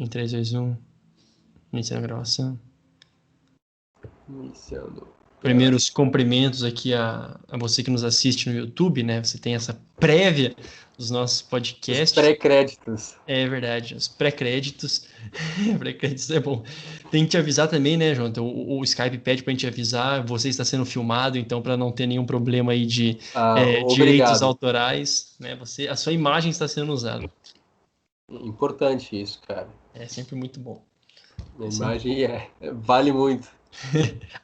Em 3, 2, 1. Iniciando a gravação. Iniciando. Primeiros cumprimentos aqui a você que nos assiste no YouTube, né? Você tem essa prévia dos nossos podcasts. Os pré-créditos. É verdade, os pré-créditos. Pré-créditos é bom. Tem que te avisar também, né, João? Então, o Skype pede pra gente avisar, você está sendo filmado, então para não ter nenhum problema aí de direitos Obrigado. autorais, né? A sua imagem está sendo usada. Importante isso, cara. É sempre muito bom. A imagem vale muito.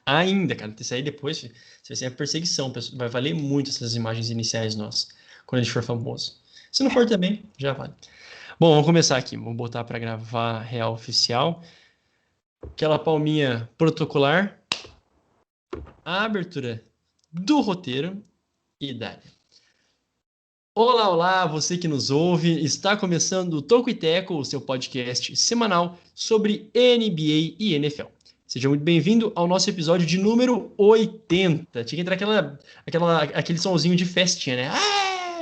Ainda, cara, isso aí depois você vai ser a perseguição, vai valer muito essas imagens iniciais nossas, quando a gente for famoso. Se não for também, já vale. Bom, vamos começar aqui, vamos botar para gravar real oficial. Aquela palminha protocolar, a abertura do roteiro e dá. Olá, olá, você que nos ouve, está começando o Toco e Teco, o seu podcast semanal sobre NBA e NFL. Seja muito bem-vindo ao nosso episódio de número 80. Tinha que entrar aquele sonzinho de festinha, né?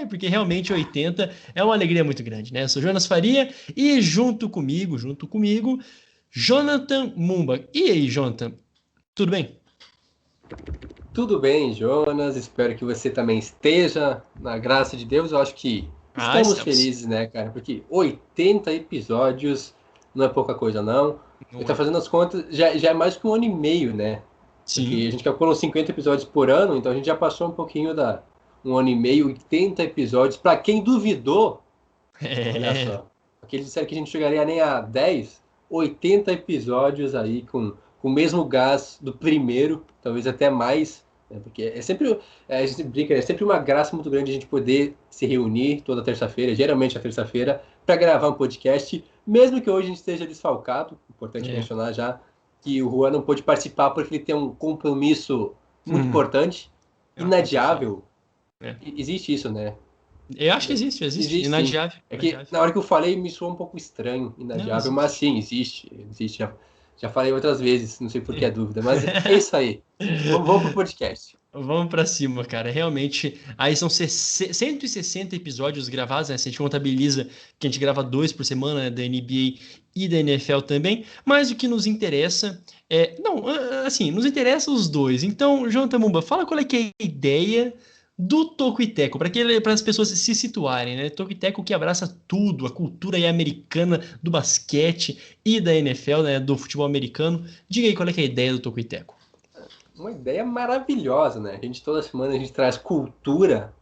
Porque realmente 80 é uma alegria muito grande, né? Eu sou Jonas Faria e junto comigo, Jonathan Mumba. E aí, Jonathan, tudo bem? Tudo bem, Jonas. Espero que você também esteja na graça de Deus. Eu acho que estamos felizes, né, cara? Porque 80 episódios não é pouca coisa, não. Eu tô fazendo as contas, já é mais que um ano e meio, né? Sim. Porque a gente calcula 50 episódios por ano, então a gente já passou um pouquinho um ano e meio, 80 episódios. Para quem duvidou, olha só, porque eles disseram que a gente chegaria nem a 10, 80 episódios aí com o mesmo gás do primeiro, talvez até mais, né? Porque a gente brinca, é sempre uma graça muito grande a gente poder se reunir toda terça-feira, geralmente a terça-feira, para gravar um podcast, mesmo que hoje a gente esteja desfalcado. Importante mencionar já que o Juan não pôde participar porque ele tem um compromisso muito importante, inadiável. Existe isso, né? Eu acho que existe. Inadiável. É que na hora que eu falei me soou um pouco estranho, inadiável, mas sim, existe. Já falei outras vezes, não sei por que a dúvida, mas é isso aí. Vamos pro podcast. Vamos pra cima, cara. Realmente, aí são 160 episódios gravados, né? Se a gente contabiliza que a gente grava 2 por semana, né? Da NBA e da NFL também. Mas o que nos interessa nos interessa os dois. Então, Jonathan Mumba, fala qual é que é a ideia do Toco e Teco, para as pessoas se situarem, né? Toco e Teco que abraça tudo, a cultura aí americana do basquete e da NFL, né? Do futebol americano. Diga aí qual é que é a ideia do Toco e Teco. Uma ideia maravilhosa, né? Toda semana a gente traz cultura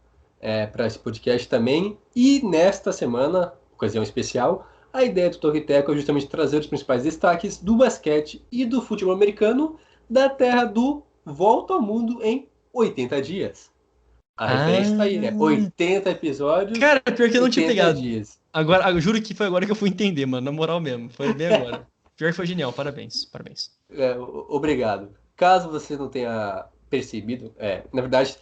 para esse podcast também. E nesta semana, ocasião especial, a ideia do Toco e Teco é justamente trazer os principais destaques do basquete e do futebol americano da terra do Volta ao Mundo em 80 dias. A referência tá aí, né? 80 episódios. Cara, pior que eu não tinha pegado. Dias. Agora, eu juro que foi agora que eu fui entender, mano. Na moral mesmo. Foi bem agora. Pior que foi genial. Parabéns. Obrigado. Caso você não tenha percebido, na verdade,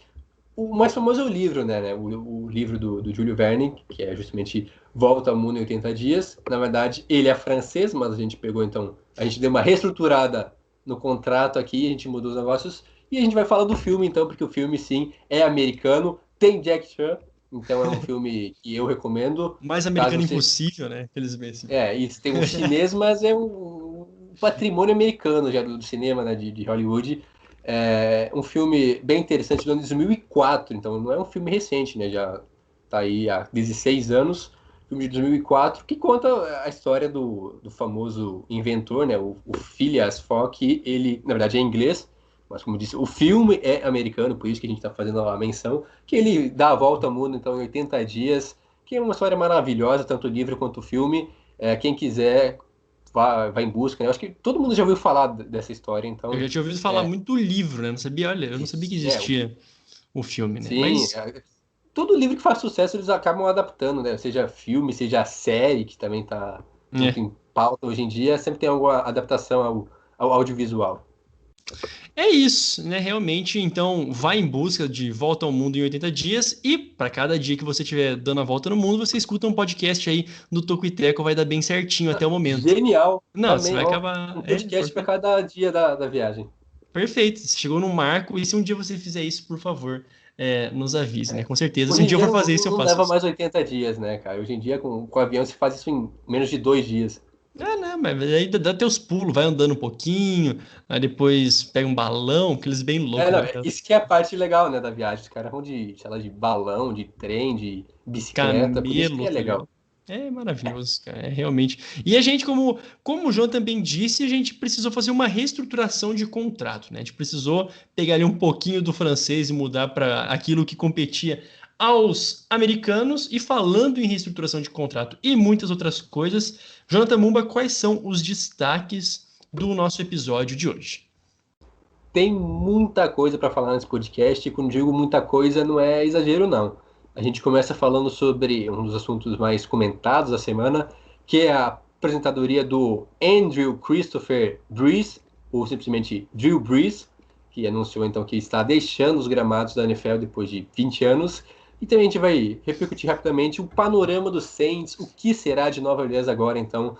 o mais famoso é o livro, né? O livro do Júlio Verne, que é justamente Volta ao Mundo em 80 Dias. Na verdade, ele é francês, mas a gente pegou, então, a gente deu uma reestruturada no contrato aqui, a gente mudou os negócios. E a gente vai falar do filme, então, porque o filme, sim, é americano, tem Jack Chan, então é um filme que eu recomendo. Mais americano impossível, né? Felizmente. Isso tem um chinês, mas é um patrimônio americano já do cinema, né, de Hollywood. É um filme bem interessante do ano 2004, então não é um filme recente, né? Já tá aí há 16 anos. Filme de 2004 que conta a história do famoso inventor, né? O Phileas Fogg. Ele, na verdade, é inglês, mas como disse, o filme é americano, por isso que a gente está fazendo a menção, que ele dá a volta ao mundo então em 80 dias, que é uma história maravilhosa, tanto o livro quanto o filme. Quem quiser vai em busca, né? Eu acho que todo mundo já ouviu falar dessa história, então... Eu já tinha ouvido falar muito do livro, né? Eu não sabia que existia o filme, né? Sim, mas... todo livro que faz sucesso eles acabam adaptando, né? Seja filme, seja série, que também tá muito em pauta hoje em dia, sempre tem alguma adaptação ao audiovisual. É isso, né? Realmente, então, vai em busca de Volta ao Mundo em 80 dias e para cada dia que você estiver dando a volta no mundo, você escuta um podcast aí do Toco e Teco, vai dar bem certinho até o momento. Genial! Não, também, você vai acabar... Um podcast para cada dia da viagem. Perfeito, você chegou no marco e se um dia você fizer isso, por favor, nos avise, né? Com certeza. Hoje Se um dia eu dia for fazer isso, eu não faço leva isso. mais 80 dias, né, cara? Hoje em dia, com o avião, se faz isso em menos de 2 dias. mas aí dá teus pulos, vai andando um pouquinho, aí depois pega um balão, aqueles bem loucos, Não, né? isso que é a parte legal, né, da viagem. Os caras vão de, sei lá, de balão, de trem, de bicicleta, por isso que Camelo, é tá ligado? legal. É maravilhoso, cara, é realmente. E a gente, como o João também disse, a gente precisou fazer uma reestruturação de contrato, né? A gente precisou pegar ali um pouquinho do francês e mudar para aquilo que competia aos americanos. E falando em reestruturação de contrato e muitas outras coisas, Jonathan Mumba, quais são os destaques do nosso episódio de hoje? Tem muita coisa para falar nesse podcast, e quando digo muita coisa, não é exagero, não. A gente começa falando sobre um dos assuntos mais comentados da semana, que é a apresentadoria do Andrew Christopher Brees, ou simplesmente Drew Brees, que anunciou então que está deixando os gramados da NFL depois de 20 anos. E também a gente vai repercutir rapidamente o panorama dos Saints, o que será de Nova Orleans agora, então,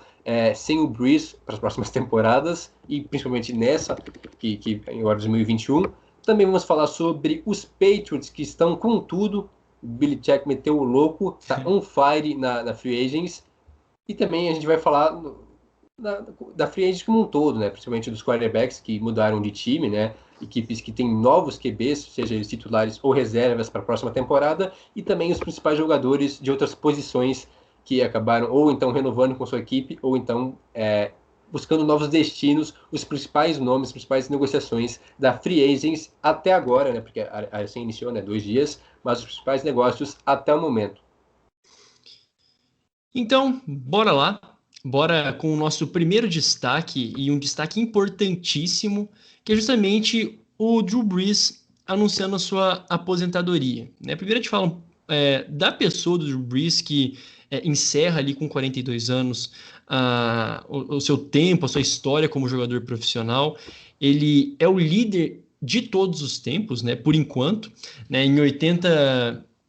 sem o Brees para as próximas temporadas, e principalmente nessa, que em agora 2021. Também vamos falar sobre os Patriots, que estão com tudo. O Billy Check meteu o louco, tá on fire na Free Agents. E também a gente vai falar da Free Agents como um todo, né? Principalmente dos quarterbacks que mudaram de time, né? Equipes que têm novos QBs, seja eles titulares ou reservas para a próxima temporada, e também os principais jogadores de outras posições que acabaram ou então renovando com sua equipe, ou então buscando novos destinos, os principais nomes, as principais negociações da Free Agents até agora, né? Porque assim iniciou, né? 2 dias, mas os principais negócios até o momento. Então, bora lá. Bora com o nosso primeiro destaque, e um destaque importantíssimo, que é justamente o Drew Brees anunciando a sua aposentadoria, né? Primeiro a gente fala da pessoa do Drew Brees, que encerra ali com 42 anos o seu tempo, a sua história como jogador profissional. Ele é o líder de todos os tempos, né? Por enquanto, né?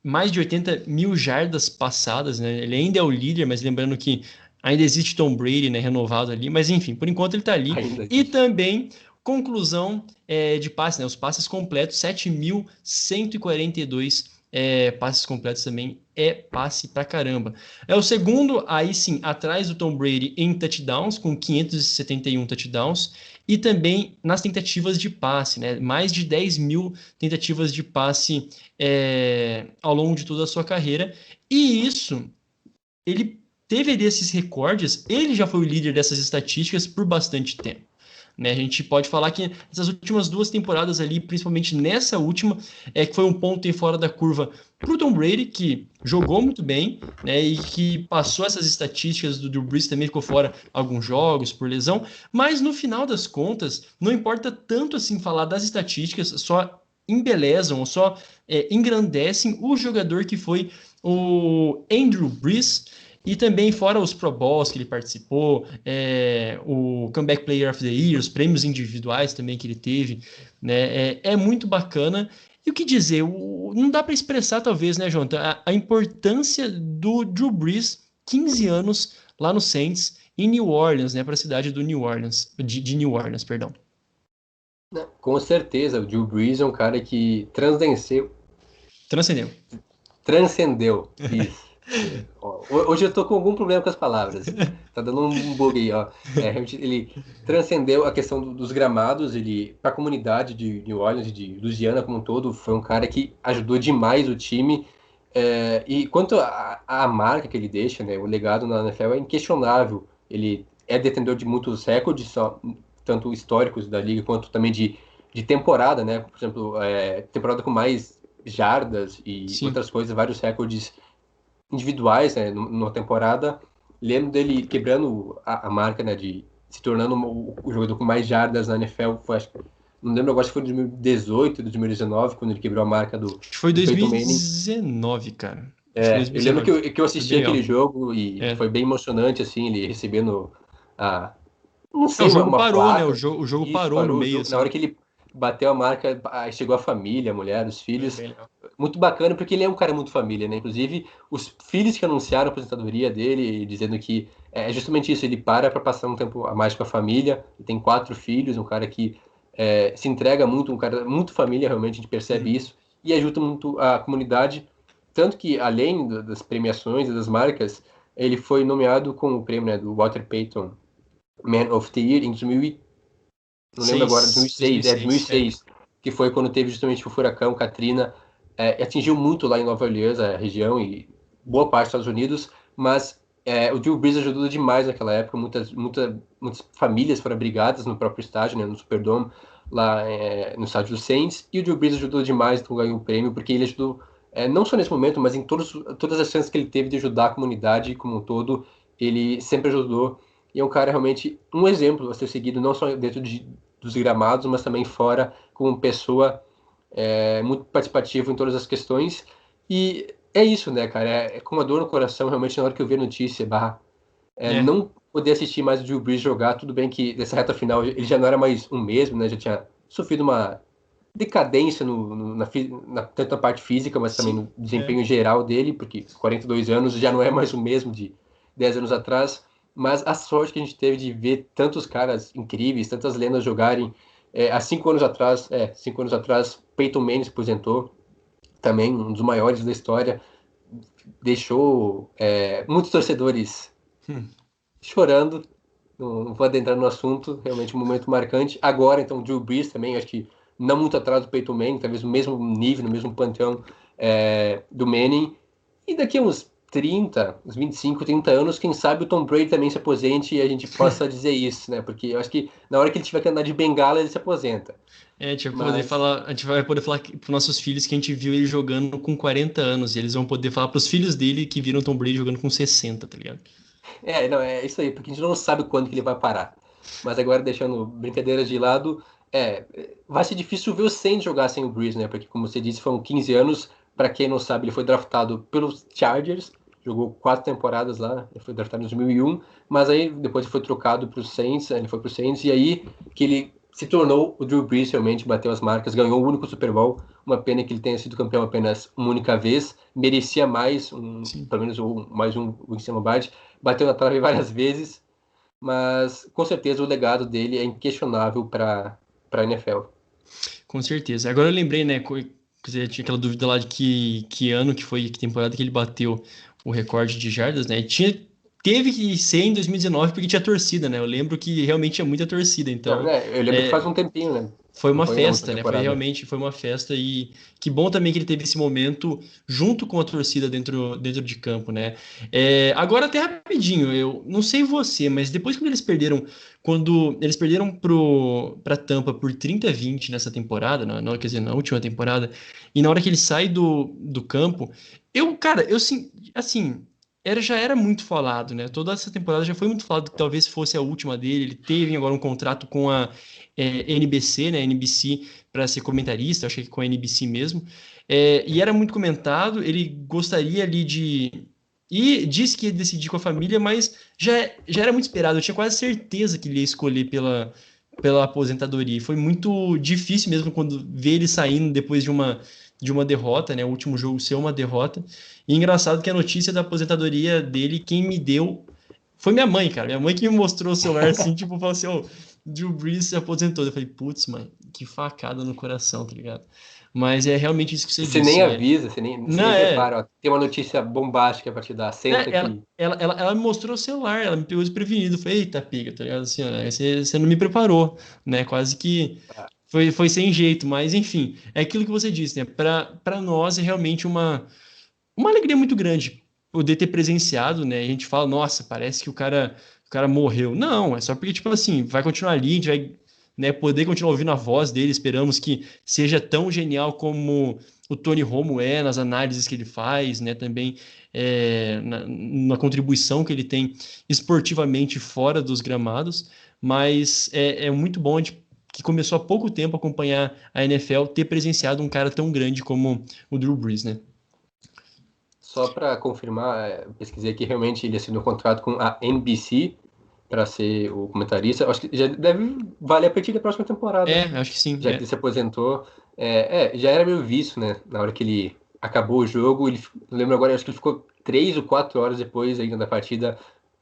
Mais de 80 mil jardas passadas, né? Ele ainda é o líder, mas lembrando que ainda existe Tom Brady, né, renovado ali, mas enfim, por enquanto ele está ali. Ainda E existe. também conclusão de passes, né? Os passes completos, 7.142 passes completos também é passe pra caramba. É o segundo, aí sim, atrás do Tom Brady em touchdowns, com 571 touchdowns, e também nas tentativas de passe, né? Mais de 10 mil tentativas de passe ao longo de toda a sua carreira. E isso, ele teve desses recordes, ele já foi o líder dessas estatísticas por bastante tempo. Né? A gente pode falar que essas últimas 2 temporadas ali, principalmente nessa última, que foi um ponto em fora da curva para o Tom Brady, que jogou muito bem, né? E que passou essas estatísticas do Drew Brees, também ficou fora alguns jogos por lesão, mas no final das contas, não importa tanto assim falar das estatísticas, só embelezam ou só engrandecem o jogador que foi o Andrew Brees. E também, fora os Pro Bowls que ele participou, o Comeback Player of the Year, os prêmios individuais também que ele teve, né? É muito bacana. E o que dizer? Não dá para expressar, talvez, né, Jonathan, a importância do Drew Brees, 15 anos lá no Saints, em New Orleans, né? Para a cidade do New Orleans, de New Orleans, perdão. Com certeza, o Drew Brees é um cara que Transcendeu. transcendeu. Isso. Hoje eu tô com algum problema com as palavras. Tá dando um bug aí, ó. Realmente ele transcendeu a questão dos gramados. Ele, para a comunidade de New Orleans, de Louisiana como um todo, foi um cara que ajudou demais o time. E quanto à marca que ele deixa, né, o legado na NFL é inquestionável. Ele é detentor de muitos recordes, tanto históricos da liga quanto também de temporada, né? Por exemplo, temporada com mais jardas e Sim. outras coisas, vários recordes individuais, né, numa temporada. Lembro dele quebrando a marca, né, de se tornando o jogador com mais jardas na NFL. Não lembro agora se foi em 2018, 2019, quando ele quebrou a marca Acho que foi do Peyton Manning. 2019, cara. Acho que foi Eu lembro 2019. que eu Foi assisti bem aquele legal. jogo e É. foi bem emocionante, assim, ele recebendo não O sei, jogo uma parou, né? placa. O jogo Isso, parou no parou o meio, jogo. Na assim. hora que ele bateu a marca, aí chegou a família, a mulher, os Foi filhos. bem legal. Muito bacana, porque ele é um cara muito família, né? Inclusive, os filhos que anunciaram a aposentadoria dele, dizendo que é justamente isso, ele para passar um tempo a mais com a família, ele tem 4 filhos, um cara que se entrega muito, um cara muito família, realmente, a gente percebe Uhum. isso, e ajuda muito a comunidade, tanto que, além das premiações e das marcas, ele foi nomeado com o prêmio, né, do Walter Payton Man of the Year em 2000, não lembro agora, 2006, 2006, que foi quando teve justamente o furacão Katrina, atingiu muito lá em Nova Orleans, a região, e boa parte dos Estados Unidos, mas o Drew Brees ajudou demais naquela época, muitas famílias foram abrigadas no próprio estádio, né, no Superdome, lá no estádio do Saints, e o Drew Brees ajudou demais, então ganhou o prêmio, porque ele ajudou, não só nesse momento, mas em todas as chances que ele teve de ajudar a comunidade como um todo, ele sempre ajudou, e é um cara realmente, um exemplo a ser seguido, não só dentro dos gramados, mas também fora, como pessoa muito participativa em todas as questões. E é isso, né, cara? É com uma dor no coração, realmente, na hora que eu vi a notícia, não poder assistir mais o Drew Brees jogar. Tudo bem que nessa reta final ele já não era mais o mesmo, né? Já tinha sofrido uma decadência tanto na parte física, mas também no desempenho geral dele, porque 42 anos já não é mais o mesmo de 10 anos atrás. Mas a sorte que a gente teve de ver tantos caras incríveis, tantas lendas jogarem. Há 5 anos atrás, Peyton Manning se aposentou, também um dos maiores da história, deixou muitos torcedores chorando. Não vou adentrar no assunto, realmente um momento marcante. Agora, então, o Drew Brees também, acho que não muito atrás do Peyton Manning, talvez no mesmo nível, no mesmo panteão do Manning. E daqui a uns 30, uns 25, 30 anos, quem sabe o Tom Brady também se aposente e a gente possa dizer isso, né? Porque eu acho que na hora que ele tiver que andar de bengala, ele se aposenta. A gente vai poder falar para nossos filhos que a gente viu ele jogando com 40 anos, e eles vão poder falar para os filhos dele que viram Tom Brady jogando com 60, tá ligado? Não, é isso aí, porque a gente não sabe quando que ele vai parar. Mas agora, deixando brincadeiras de lado, vai ser difícil ver o Saints jogar sem o Brees, né? Porque, como você disse, foram 15 anos. Para quem não sabe, ele foi draftado pelos Chargers, jogou 4 temporadas lá, ele foi draftado em 2001, mas aí depois ele foi trocado para o Saints, ele foi para o Saints, e aí que ele se tornou o Drew Brees, realmente bateu as marcas, ganhou o único Super Bowl. Uma pena que ele tenha sido campeão apenas uma única vez, merecia mais, pelo menos mais um Winston Lombardi, bateu na trave várias vezes, mas com certeza o legado dele é inquestionável para a NFL. Com certeza. Agora eu lembrei, né, que você tinha aquela dúvida lá de que ano que foi, que temporada que ele bateu o recorde de jardas, né? Teve que ser em 2019 porque tinha torcida, né? Eu lembro que realmente tinha muita torcida, Não, então né? Eu lembro que faz um tempinho, né? foi Não uma foi na última festa, né? temporada. Foi uma festa e que bom também que ele teve esse momento junto com a torcida dentro de campo, né? Agora até rapidinho, eu não sei você, mas depois quando eles perderam para Tampa por 30-20 nessa temporada, quer dizer, na última temporada, e na hora que ele sai do campo, cara, assim, já era muito falado, né? Toda essa temporada já foi muito falado que talvez fosse a última dele. Ele teve agora um contrato com a NBC, né? NBC para ser comentarista, acho que com a NBC mesmo. E era muito comentado. Ele gostaria ali de. E disse que ia decidir com a família, mas já era muito esperado. Eu tinha quase certeza que ele ia escolher pela aposentadoria. E foi muito difícil mesmo quando ver ele saindo depois de uma derrota, né? O último jogo ser uma derrota. E engraçado que a notícia da aposentadoria dele, quem me deu foi minha mãe, cara. Minha mãe que me mostrou o celular assim, tipo, falou assim: Ô, Drew Brees se aposentou. Eu falei, putz, mãe, que facada no coração, tá ligado? Mas é realmente isso que você Você nem disse. avisa, você Não, nem prepara. Ó, tem uma notícia bombástica para te dar. Senta ela, aqui. ela me mostrou o celular, ela me pegou desprevenido. Eu falei, eita, pega, tá ligado? Assim, ó, você não me preparou, né? Quase que Ah, foi sem jeito, mas enfim, é aquilo que você disse, né? Para nós é realmente uma alegria muito grande poder ter presenciado, né? A gente fala, nossa, parece que o cara morreu. Não, é só porque, tipo assim, vai continuar ali, a gente vai, né, poder continuar ouvindo a voz dele. Esperamos que seja tão genial como o Tony Romo nas análises que ele faz, né? Também na contribuição que ele tem esportivamente fora dos gramados. Mas é muito bom que começou há pouco tempo a acompanhar a NFL, ter presenciado um cara tão grande como o Drew Brees, né? só para confirmar, pesquisei aqui, realmente ele assinou um contrato com a NBC para ser o comentarista. Acho que já deve valer a partir da próxima temporada, Acho que sim. já que ele se aposentou. Já era meio visto, né? Na hora que ele acabou o jogo, não lembro agora, acho que ele ficou 3 ou 4 horas depois ainda da partida,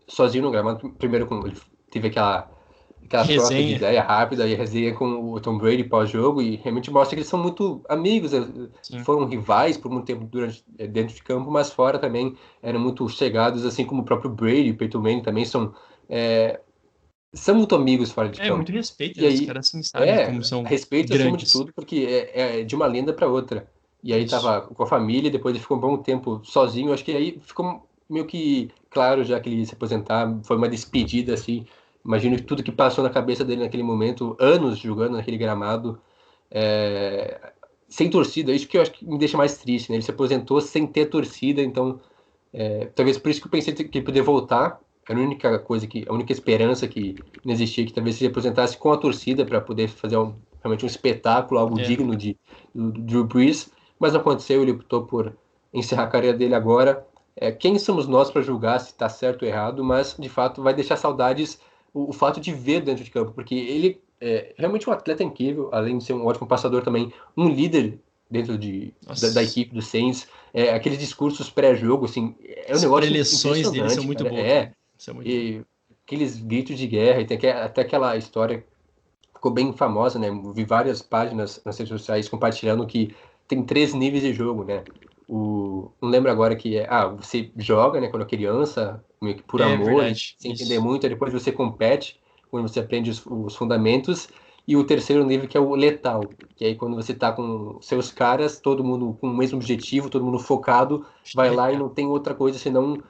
sozinho no gramado. Primeiro, ele teve aquela troca de Resenha. ideia rápida e resenha com o Tom Brady pós-jogo, e realmente mostra que eles são muito amigos, Sim. foram rivais por muito tempo dentro de campo, mas fora também eram muito chegados, assim como o próprio Brady e o Peyton Manning também são são muito amigos fora de campo. Muito respeito, E né? Os aí, caras assim, sabem como são respeito acima de grandes. tudo, porque é de uma lenda para outra. E aí Isso. tava com a família, depois ele ficou um bom tempo sozinho. Acho que aí ficou meio que claro já que ele ia se aposentar. Foi uma despedida, assim. Imagino que tudo que passou na cabeça dele naquele momento, anos jogando naquele gramado, sem torcida. Isso que eu acho que me deixa mais triste, né? Ele se aposentou sem ter torcida, então talvez por isso que eu pensei que ele poderia voltar. Era a única coisa a única esperança que não existia, que talvez se apresentasse com a torcida para poder fazer realmente um espetáculo, algo É. digno do Drew Brees, mas não aconteceu, ele optou por encerrar a carreira dele agora. Quem somos nós para julgar se está certo ou errado, mas de fato vai deixar saudades o fato de ver dentro de campo, porque ele é realmente um atleta incrível, além de ser um ótimo passador também, um líder dentro da Nossa. equipe do Saints, aqueles discursos pré-jogo, assim, é um As negócio preleções dele são impressionante, muito cara. boas, cara. São muito boas. E aqueles gritos de guerra, e tem até aquela história ficou bem famosa, né? Vi várias páginas nas redes sociais compartilhando que tem 3 níveis de jogo, né? Não lembro agora que você joga, né, quando é criança, meio que por É amor, e verdade. sem entender Isso. muito, aí depois você compete, quando você aprende os fundamentos, e o terceiro nível que é o letal, que aí quando você tá com seus caras, todo mundo com o mesmo objetivo, todo mundo focado, vai lá e não tem outra coisa senão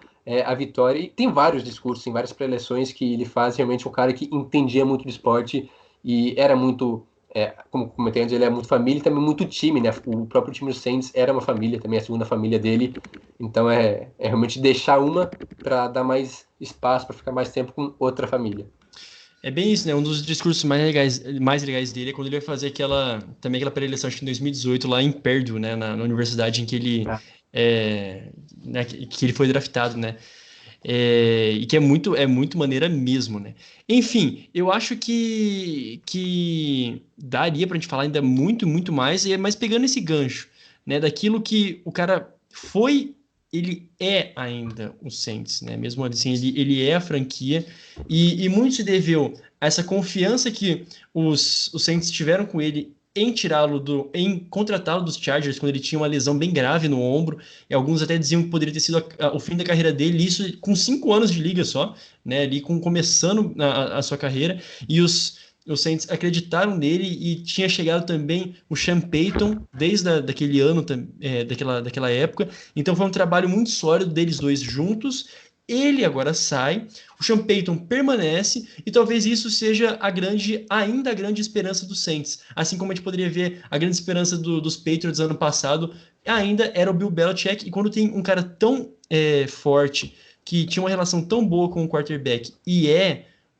a vitória. E tem vários discursos, tem várias preleções que ele faz, realmente um cara que entendia muito do esporte e era muito, como comentei antes, ele é muito família e também muito time, né? O próprio time do Saints era uma família, também a segunda família dele. Então é realmente deixar uma para dar mais espaço, para ficar mais tempo com outra família. É bem isso, né? Um dos discursos mais legais dele é quando ele vai fazer também aquela pré-eleição, acho que em 2018, lá em Purdue, né? Na universidade em que ele, Ah, né, que ele foi draftado, né? E que é muito maneira mesmo, né? Enfim, eu acho que daria pra gente falar ainda muito, muito mais, mas pegando esse gancho, né? Daquilo que o cara foi, ele é ainda o Saints, né? Mesmo assim, ele é a franquia, e muito se deveu a essa confiança que os Saints tiveram com ele em contratá-lo dos Chargers quando ele tinha uma lesão bem grave no ombro, e alguns até diziam que poderia ter sido o fim da carreira dele, isso com 5 anos de liga só, né? Ali começando a sua carreira, e os Saints acreditaram nele, e tinha chegado também o Sean Payton desde daquele ano, daquela época. Então foi um trabalho muito sólido deles dois juntos. Ele agora sai, o Sean Payton permanece, e talvez isso seja ainda a grande esperança do Saints. Assim como a gente poderia ver a grande esperança dos Patriots ano passado, ainda era o Bill Belichick. E quando tem um cara tão forte, que tinha uma relação tão boa com o quarterback, e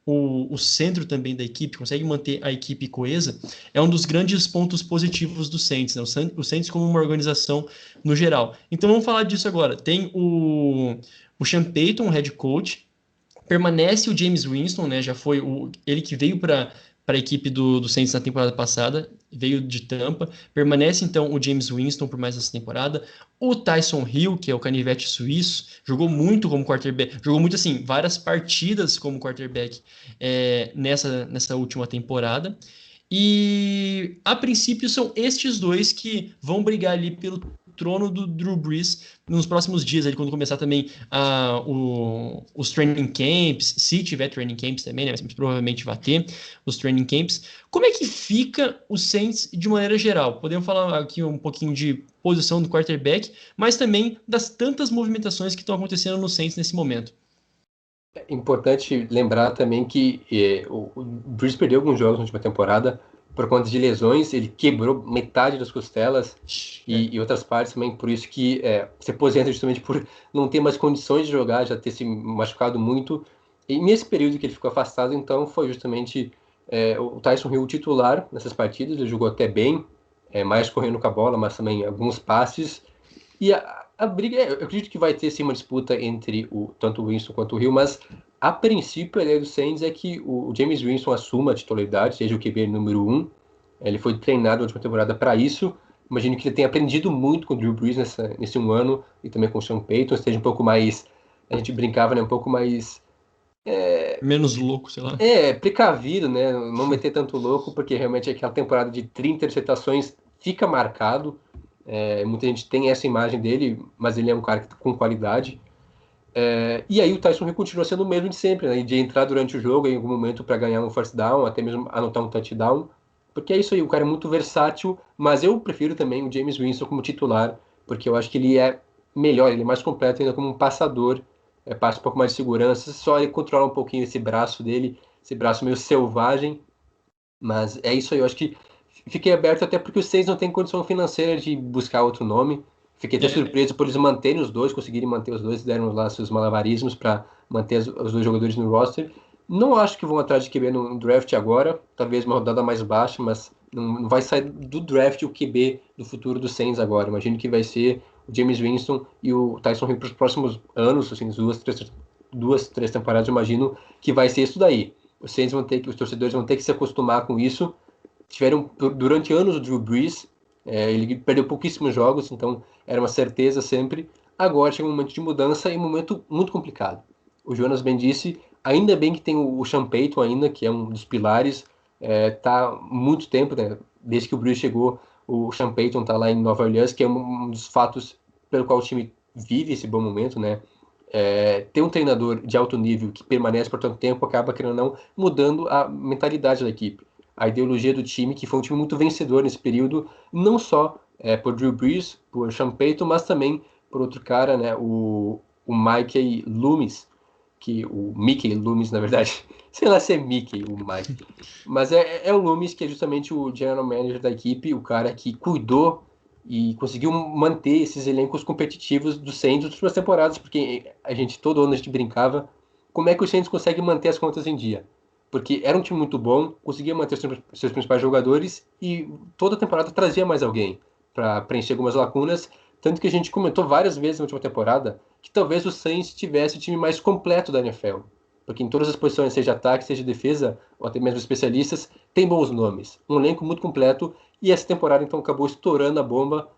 o centro também da equipe, consegue manter a equipe coesa, é um dos grandes pontos positivos do Saints, né? O Saints como uma organização no geral. Então vamos falar disso agora. Tem o Sean Payton, o head coach, permanece o James Winston, né? Já foi ele que veio para a equipe do Saints na temporada passada, veio de Tampa. Permanece então o James Winston por mais essa temporada. O Tyson Hill, que é o canivete suíço, jogou muito como quarterback, jogou muito assim, várias partidas como quarterback nessa última temporada. E a princípio são estes dois que vão brigar ali pelo trono do Drew Brees nos próximos dias, ali, quando começar também os training camps, se tiver training camps também, né? Mas provavelmente vai ter os training camps. Como é que fica o Saints de maneira geral? Podemos falar aqui um pouquinho de posição do quarterback, mas também das tantas movimentações que estão acontecendo no Saints nesse momento. É importante lembrar também que o Brees perdeu alguns jogos na última temporada por conta de lesões, ele quebrou metade das costelas É. e outras partes também, por isso que se aposenta justamente por não ter mais condições de jogar, já ter se machucado muito. E nesse período que ele ficou afastado, então, foi justamente o Tyson Hill titular nessas partidas, ele jogou até bem, mais correndo com a bola, mas também alguns passes. E a briga, eu acredito que vai ter sim uma disputa entre tanto o Winston quanto o Hill, mas a princípio a ideia do Saints é que o James Winston assuma a titularidade, seja o QB número 1. Ele foi treinado na última temporada para isso. Imagino que ele tenha aprendido muito com o Drew Brees nesse um ano e também com o Sean Payton, esteja um pouco mais, a gente brincava, né, um pouco mais Menos louco, sei lá. precavido, né, não meter tanto louco, porque realmente aquela temporada de 30 interceptações fica marcado. Muita gente tem essa imagem dele, mas ele é um cara com qualidade. E aí o Tyson Hill continua sendo o mesmo de sempre, né? De entrar durante o jogo em algum momento para ganhar um first down, até mesmo anotar um touchdown. Porque é isso aí, o cara é muito versátil, mas eu prefiro também o James Winston como titular, porque eu acho que ele é melhor, ele é mais completo ainda como um passador, passa um pouco mais de segurança, só ele controla um pouquinho esse braço dele, esse braço meio selvagem, mas é isso aí, eu acho que fiquei aberto até porque os Saints não têm condição financeira de buscar outro nome. Fiquei até É, surpreso por eles manterem os dois, conseguirem manter os dois, deram lá seus malabarismos para manter os dois jogadores no roster. Não acho que vão atrás de QB no draft agora, talvez uma rodada mais baixa, mas não vai sair do draft o QB do futuro do Saints agora. Imagino que vai ser o James Winston e o Tyson Hill para os próximos anos, assim, duas, três temporadas, eu imagino que vai ser isso daí. Os torcedores vão ter que se acostumar com isso. Tiveram durante anos o Drew Brees, ele perdeu pouquíssimos jogos, então era uma certeza sempre. Agora chega um momento de mudança e um momento muito complicado. O Jonas bem disse, ainda bem que tem o Sean Payton ainda, que é um dos pilares, tá muito tempo, né? Desde que o Brees chegou, o Sean Payton tá lá em Nova Orleans, que é um dos fatos pelo qual o time vive esse bom momento, né? Ter um treinador de alto nível que permanece por tanto tempo acaba, querendo ou não, mudando a mentalidade da equipe, a ideologia do time, que foi um time muito vencedor nesse período, não só por Drew Brees, por Sean Payton, mas também por outro cara, né, o Mickey Loomis, que o Mickey Loomis, na verdade, sei lá se é Mickey o Mike, mas é o Loomis, que é justamente o general manager da equipe, o cara que cuidou e conseguiu manter esses elencos competitivos do Saints nas últimas temporadas, porque todo ano a gente brincava como é que o Saints consegue manter as contas em dia. Porque era um time muito bom, conseguia manter seus principais jogadores e toda temporada trazia mais alguém para preencher algumas lacunas. Tanto que a gente comentou várias vezes na última temporada que talvez o Saints tivesse o time mais completo da NFL. Porque em todas as posições, seja ataque, seja defesa, ou até mesmo especialistas, tem bons nomes. Um elenco muito completo. E essa temporada, então, acabou estourando a bomba,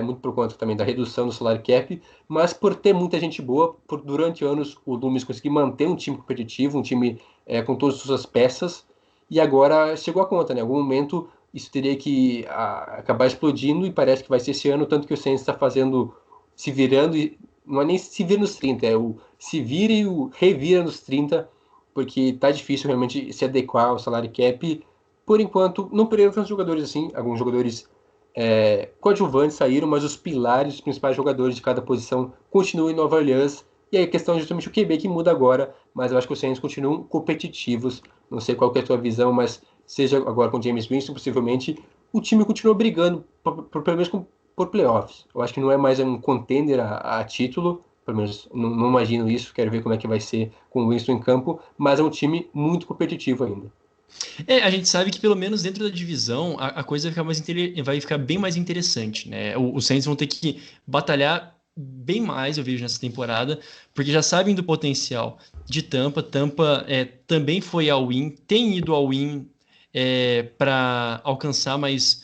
muito por conta também da redução do salário cap, mas por ter muita gente boa, por durante anos o Loomis conseguir manter um time competitivo, um time com todas as suas peças, e agora chegou a conta, né? Em algum momento isso teria que acabar explodindo, e parece que vai ser esse ano, tanto que o Saints está fazendo, se virando, e não é nem se vira nos 30, é o se vira e o revira nos 30, porque tá difícil realmente se adequar ao salário cap. Por enquanto, não perderam tantos jogadores assim, alguns jogadores coadjuvantes saíram, mas os pilares, os principais jogadores de cada posição continuam em Nova Orleans. E aí a questão é justamente o QB que muda agora, mas eu acho que os Saints continuam competitivos. Não sei qual que é a tua visão, mas seja agora com James Winston, possivelmente, o time continua brigando, pelo menos por playoffs. Eu acho que não é mais um contender a título, pelo menos não imagino isso, quero ver como é que vai ser com o Winston em campo, mas é um time muito competitivo ainda. a gente sabe que pelo menos dentro da divisão a coisa vai ficar bem mais interessante, né? Os Saints vão ter que batalhar bem mais, eu vejo, nessa temporada, porque já sabem do potencial de Tampa. Tampa também foi ao win, tem ido ao win para alcançar mais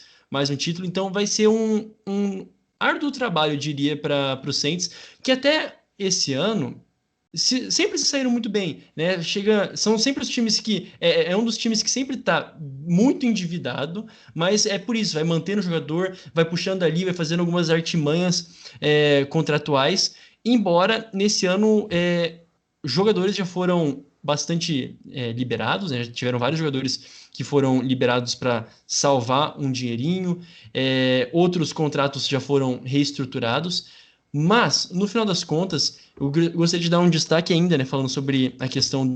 um título, então vai ser um árduo trabalho, eu diria, para os Saints, que até esse ano sempre se saíram muito bem, né? São sempre os times que é um dos times que sempre está muito endividado, mas é por isso, vai mantendo o jogador, vai puxando ali, vai fazendo algumas artimanhas contratuais. Embora nesse ano jogadores já foram bastante liberados, né? Já tiveram vários jogadores que foram liberados para salvar um dinheirinho, outros contratos já foram reestruturados. Mas, no final das contas, eu gostaria de dar um destaque ainda, né, falando sobre a questão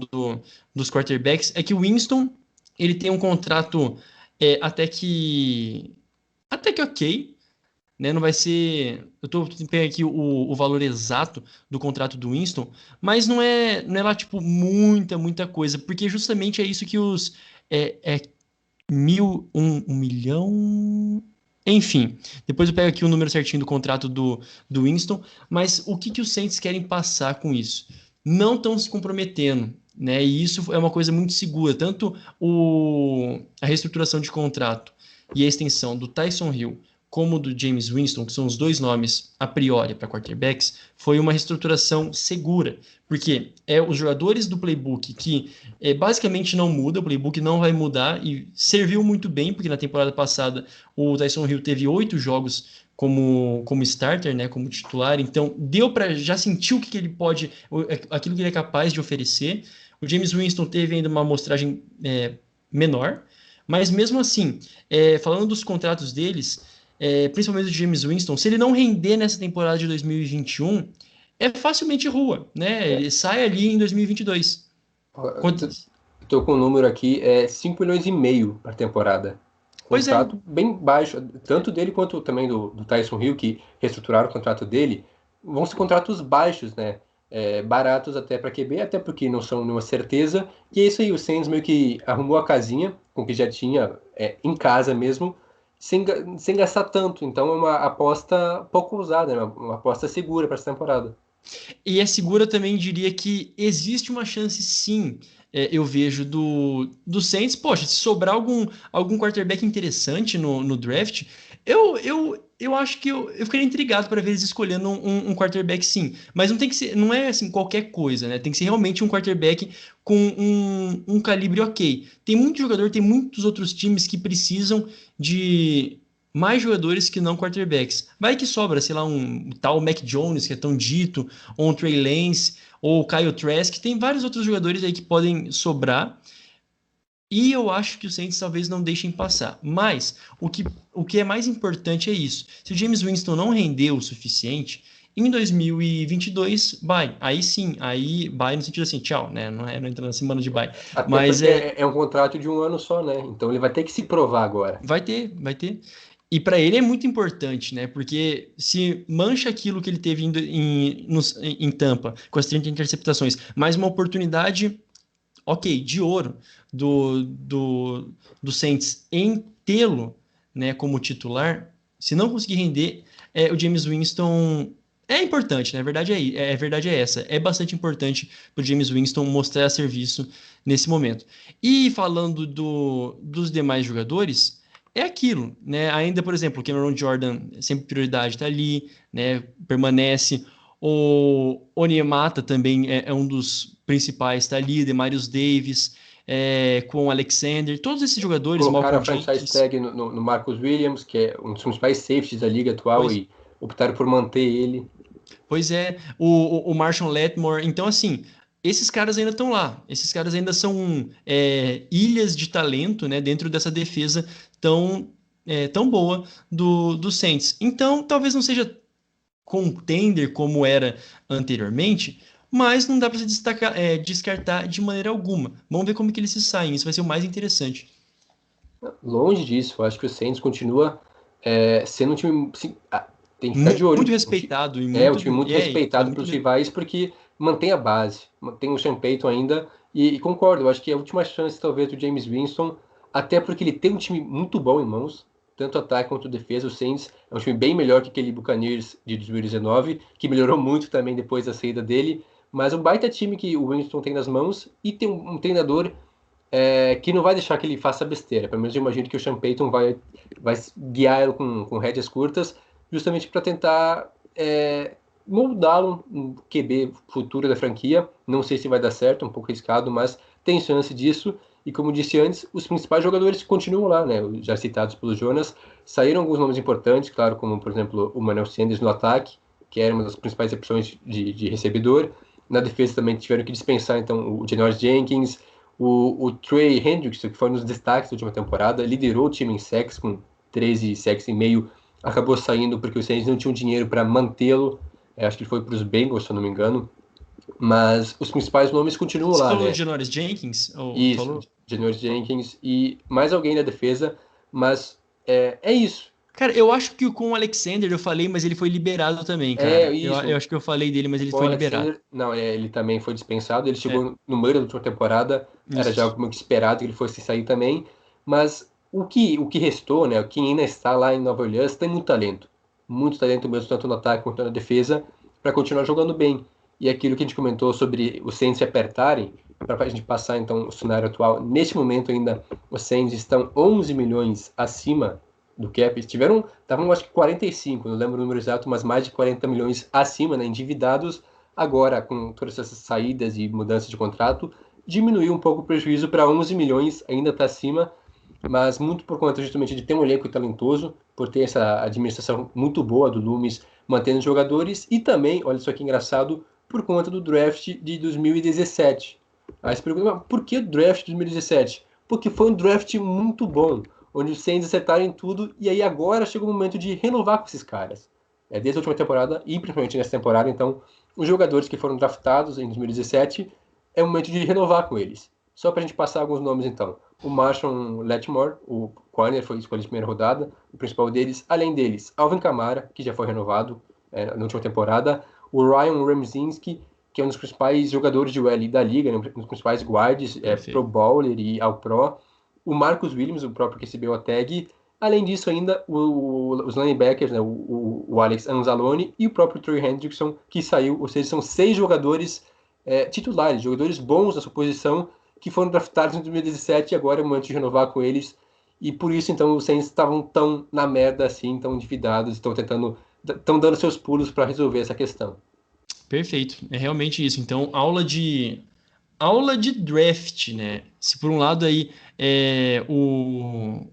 dos quarterbacks, é que o Winston, ele tem um contrato até que ok, né, não vai ser, eu tô pegando aqui o valor exato do contrato do Winston, mas não é lá, tipo, muita coisa, porque justamente é isso que é 1 milhão. Enfim, depois eu pego aqui o número certinho do contrato do Winston, mas o que os Saints querem passar com isso? Não estão se comprometendo, né? E isso é uma coisa muito segura. Tanto a reestruturação de contrato e a extensão do Tyson Hill como o do James Winston, que são os dois nomes a priori para quarterbacks, foi uma reestruturação segura, porque os jogadores do playbook que basicamente não muda, o playbook não vai mudar e serviu muito bem, porque na temporada passada o Tyson Hill teve 8 jogos como starter, né, como titular, então deu para já sentir o que ele pode, aquilo que ele é capaz de oferecer. O James Winston teve ainda uma amostragem menor, mas mesmo assim, falando dos contratos deles, principalmente do James Winston, se ele não render nessa temporada de 2021, é facilmente rua, né? É. Ele sai ali em 2022. Estou com o número aqui, 5 milhões e meio para temporada. Pois é, Contrato bem baixo, tanto dele quanto também do Tyson Hill, que reestruturaram o contrato dele, vão ser contratos baixos, né? Baratos até para QB, até porque não são nenhuma certeza. E é isso aí, o Saints meio que arrumou a casinha com o que já tinha em casa mesmo, sem gastar tanto. Então é uma aposta pouco usada, né? Uma aposta segura para essa temporada. e é segura também, diria que existe uma chance sim, eu vejo do Saints, poxa, se sobrar algum quarterback interessante no draft, eu acho que eu ficaria intrigado para ver eles escolhendo um quarterback sim, mas não tem que ser, não é assim qualquer coisa, né? Tem que ser realmente um quarterback com um calibre ok. Tem muito jogador, tem muitos outros times que precisam de mais jogadores que não quarterbacks. Vai que sobra, sei lá, um tal Mac Jones, que é tão dito, ou um Trey Lance, ou o Kyle Trask, tem vários outros jogadores aí que podem sobrar, e eu acho que os Saints talvez não deixem passar. Mas o que é mais importante é isso. Se o James Winston não rendeu o suficiente, em 2022, bye. Aí sim, aí bye no sentido assim, tchau, né? Não entra na semana de bye. Até Mas porque é um contrato de um ano só, né? Então ele vai ter que se provar agora. vai ter. E para ele é muito importante, né? Porque se mancha aquilo que ele teve em Tampa, com as 30 interceptações, mais uma oportunidade, ok, de ouro do Saints em tê-lo, né, como titular, se não conseguir render, o James Winston é importante, né? A verdade é essa. É bastante importante para o James Winston mostrar serviço nesse momento. E falando dos demais jogadores, é aquilo, né? Ainda, por exemplo, o Cameron Jordan, sempre prioridade, está ali, né? Permanece. O Onyemata também é um dos principais, está ali, Demarius Davis, com o Alexander, todos esses jogadores, Colocaram a Malcolm franchise Jenkins. tag no Marcus Williams, que é um dos principais safeties da liga atual, Pois, e optaram por manter ele. pois é, o Marshon Lattimore. Então, assim, esses caras ainda estão lá. Esses caras ainda são ilhas de talento, né, dentro dessa defesa tão boa do Saints. Então, talvez não seja contender como era anteriormente, mas não dá para se descartar de maneira alguma. Vamos ver como que eles se saem. Isso vai ser o mais interessante. Longe disso, eu acho que o Saints continua sendo um time. Tem que ficar de Muito olho. respeitado e Um muito, time muito respeitado muito pelos rivais, porque mantém a base, mantém o Sean Payton ainda. E concordo, eu acho que é a última chance, talvez, do James Winston, até porque ele tem um time muito bom em mãos, tanto ataque quanto defesa. O Saints é um time bem melhor que aquele Buccaneers de 2019, que melhorou muito também depois da saída dele. Mas um baita time que o Winston tem nas mãos e tem um treinador que não vai deixar que ele faça besteira. Pelo menos eu imagino que o Sean Payton vai guiar ele com rédeas curtas, justamente para tentar moldá-lo um QB futuro da franquia. Não sei se vai dar certo, um pouco arriscado, mas tem chance disso. E como disse antes, os principais jogadores continuam lá, né? Já citados pelo Jonas. Saíram alguns nomes importantes, claro, como por exemplo o Manuel Sanders no ataque, que era uma das principais opções de recebedor. Na defesa também tiveram que dispensar então o Janoris Jenkins, o Trey Hendrickson, que foi um dos destaques da última temporada, liderou o time em sacks com 13 sacks e meio, acabou saindo porque os Saints não tinham dinheiro para mantê-lo. Acho que ele foi para os Bengals, se eu não me engano. Mas os principais nomes continuam Você lá, falou né? de Janoris Jenkins? Ou Isso, falou? Janoris Jenkins e mais alguém na defesa, mas é isso. Cara, eu acho que com o Alexander eu falei, mas ele foi liberado também, É cara. Eu isso. acho que eu falei dele, mas ele O foi liberado. Alexander, não, ele também foi dispensado. Ele É, chegou no meio da última temporada, era já isso. algo esperado que ele fosse sair também. Mas o que restou, né? Quem ainda está lá em Nova Orleans tem muito talento mesmo, tanto no ataque quanto na defesa, para continuar jogando bem. E aquilo que a gente comentou sobre os Saints se apertarem, para a gente passar então o cenário atual, neste momento ainda os Saints estão 11 milhões acima do cap. Estavam acho que 45, não lembro o número exato, mas mais de 40 milhões acima, né, endividados. Agora, com todas essas saídas e mudanças de contrato, diminuiu um pouco o prejuízo para 11 milhões, ainda está acima, mas muito por conta justamente de ter um elenco talentoso, por ter essa administração muito boa do Loomis, mantendo os jogadores, e também, olha só que engraçado, por conta do draft de 2017. Aí você pergunta, por que o draft de 2017? Porque foi um draft muito bom, onde os Saints acertaram em tudo, e aí agora chegou o momento de renovar com esses caras. Desde a última temporada, e principalmente nessa temporada, então, os jogadores que foram draftados em 2017, é o momento de renovar com eles. Só para a gente passar alguns nomes, então. O Marshawn Lattimore, o corner, foi escolhido de primeira rodada, o principal deles. Além deles, Alvin Kamara, que já foi renovado na última temporada. O Ryan Ramczynski, que é um dos principais jogadores de OL da liga, né, um dos principais guards, Pro Bowler e All-Pro. O Marcus Williams, o próprio que recebeu a tag. Além disso, ainda os linebackers, né, o Alex Anzalone e o próprio Trey Hendrickson, que saiu. Ou seja, são 6 jogadores titulares, jogadores bons na sua posição, que foram draftados em 2017 e agora é o momento de renovar com eles. E por isso, então, os Saints estavam tão na merda assim, tão endividados, estão dando seus pulos para resolver essa questão. Perfeito, é realmente isso. Então, aula de draft, né? Se por um lado aí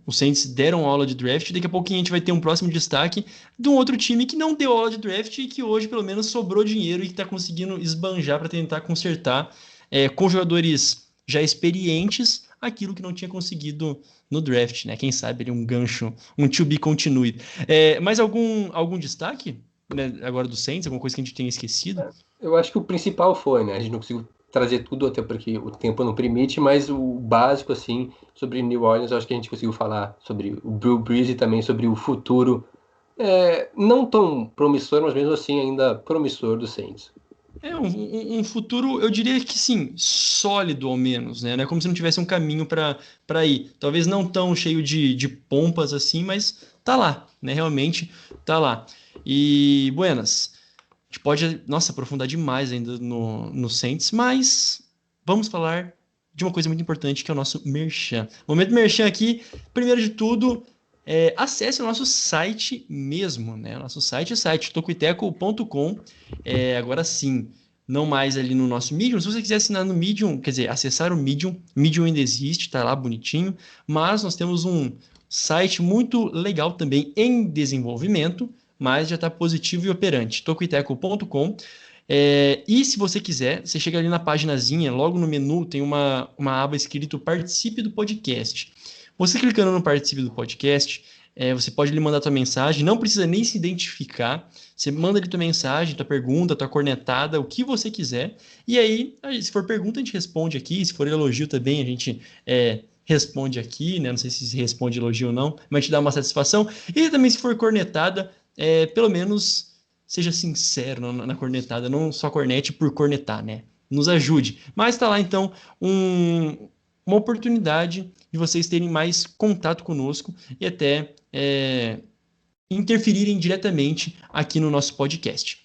os Saints deram aula de draft, daqui a pouquinho a gente vai ter um próximo destaque de um outro time que não deu aula de draft e que hoje pelo menos sobrou dinheiro e que está conseguindo esbanjar para tentar consertar com jogadores já experientes aquilo que não tinha conseguido no draft, né? Quem sabe ele um gancho, um to be continued. Mais algum destaque, né, agora do Saints? Alguma coisa que a gente tenha esquecido? Eu acho que o principal foi, né? A gente não conseguiu trazer tudo, até porque o tempo não permite, mas o básico, assim, sobre New Orleans, eu acho que a gente conseguiu falar sobre o Drew Brees e também sobre o futuro, não tão promissor, mas mesmo assim ainda promissor do Saints. Um futuro, eu diria que sim, sólido ao menos, né? Não é como se não tivesse um caminho para ir. Talvez não tão cheio de pompas assim, mas tá lá, né? Realmente tá lá. E, buenas, a gente pode, nossa, aprofundar demais ainda no Saints, mas vamos falar de uma coisa muito importante que é o nosso merchan. Momento merchan aqui, primeiro de tudo, acesse o nosso site mesmo, né? Nosso site tocoiteco.com. Agora sim, não mais ali no nosso Medium. Se você quiser assinar no Medium, quer dizer, acessar o Medium ainda existe, tá lá bonitinho, mas nós temos um site muito legal também em desenvolvimento, mas já está positivo e operante, tocoiteco.com. E se você quiser, você chega ali na paginazinha, logo no menu tem uma aba escrito Participe do Podcast. Você clicando no Participe do Podcast, você pode lhe mandar tua mensagem, não precisa nem se identificar, você manda ali tua mensagem, tua pergunta, tua cornetada, o que você quiser, e aí, se for pergunta, a gente responde aqui, se for elogio também, a gente responde aqui, né? Não sei se responde elogio ou não, mas te dá uma satisfação, e também se for cornetada, pelo menos seja sincero na cornetada, não só cornete por cornetar, né? Nos ajude. Mas tá lá, então, uma oportunidade de vocês terem mais contato conosco e até interferirem diretamente aqui no nosso podcast.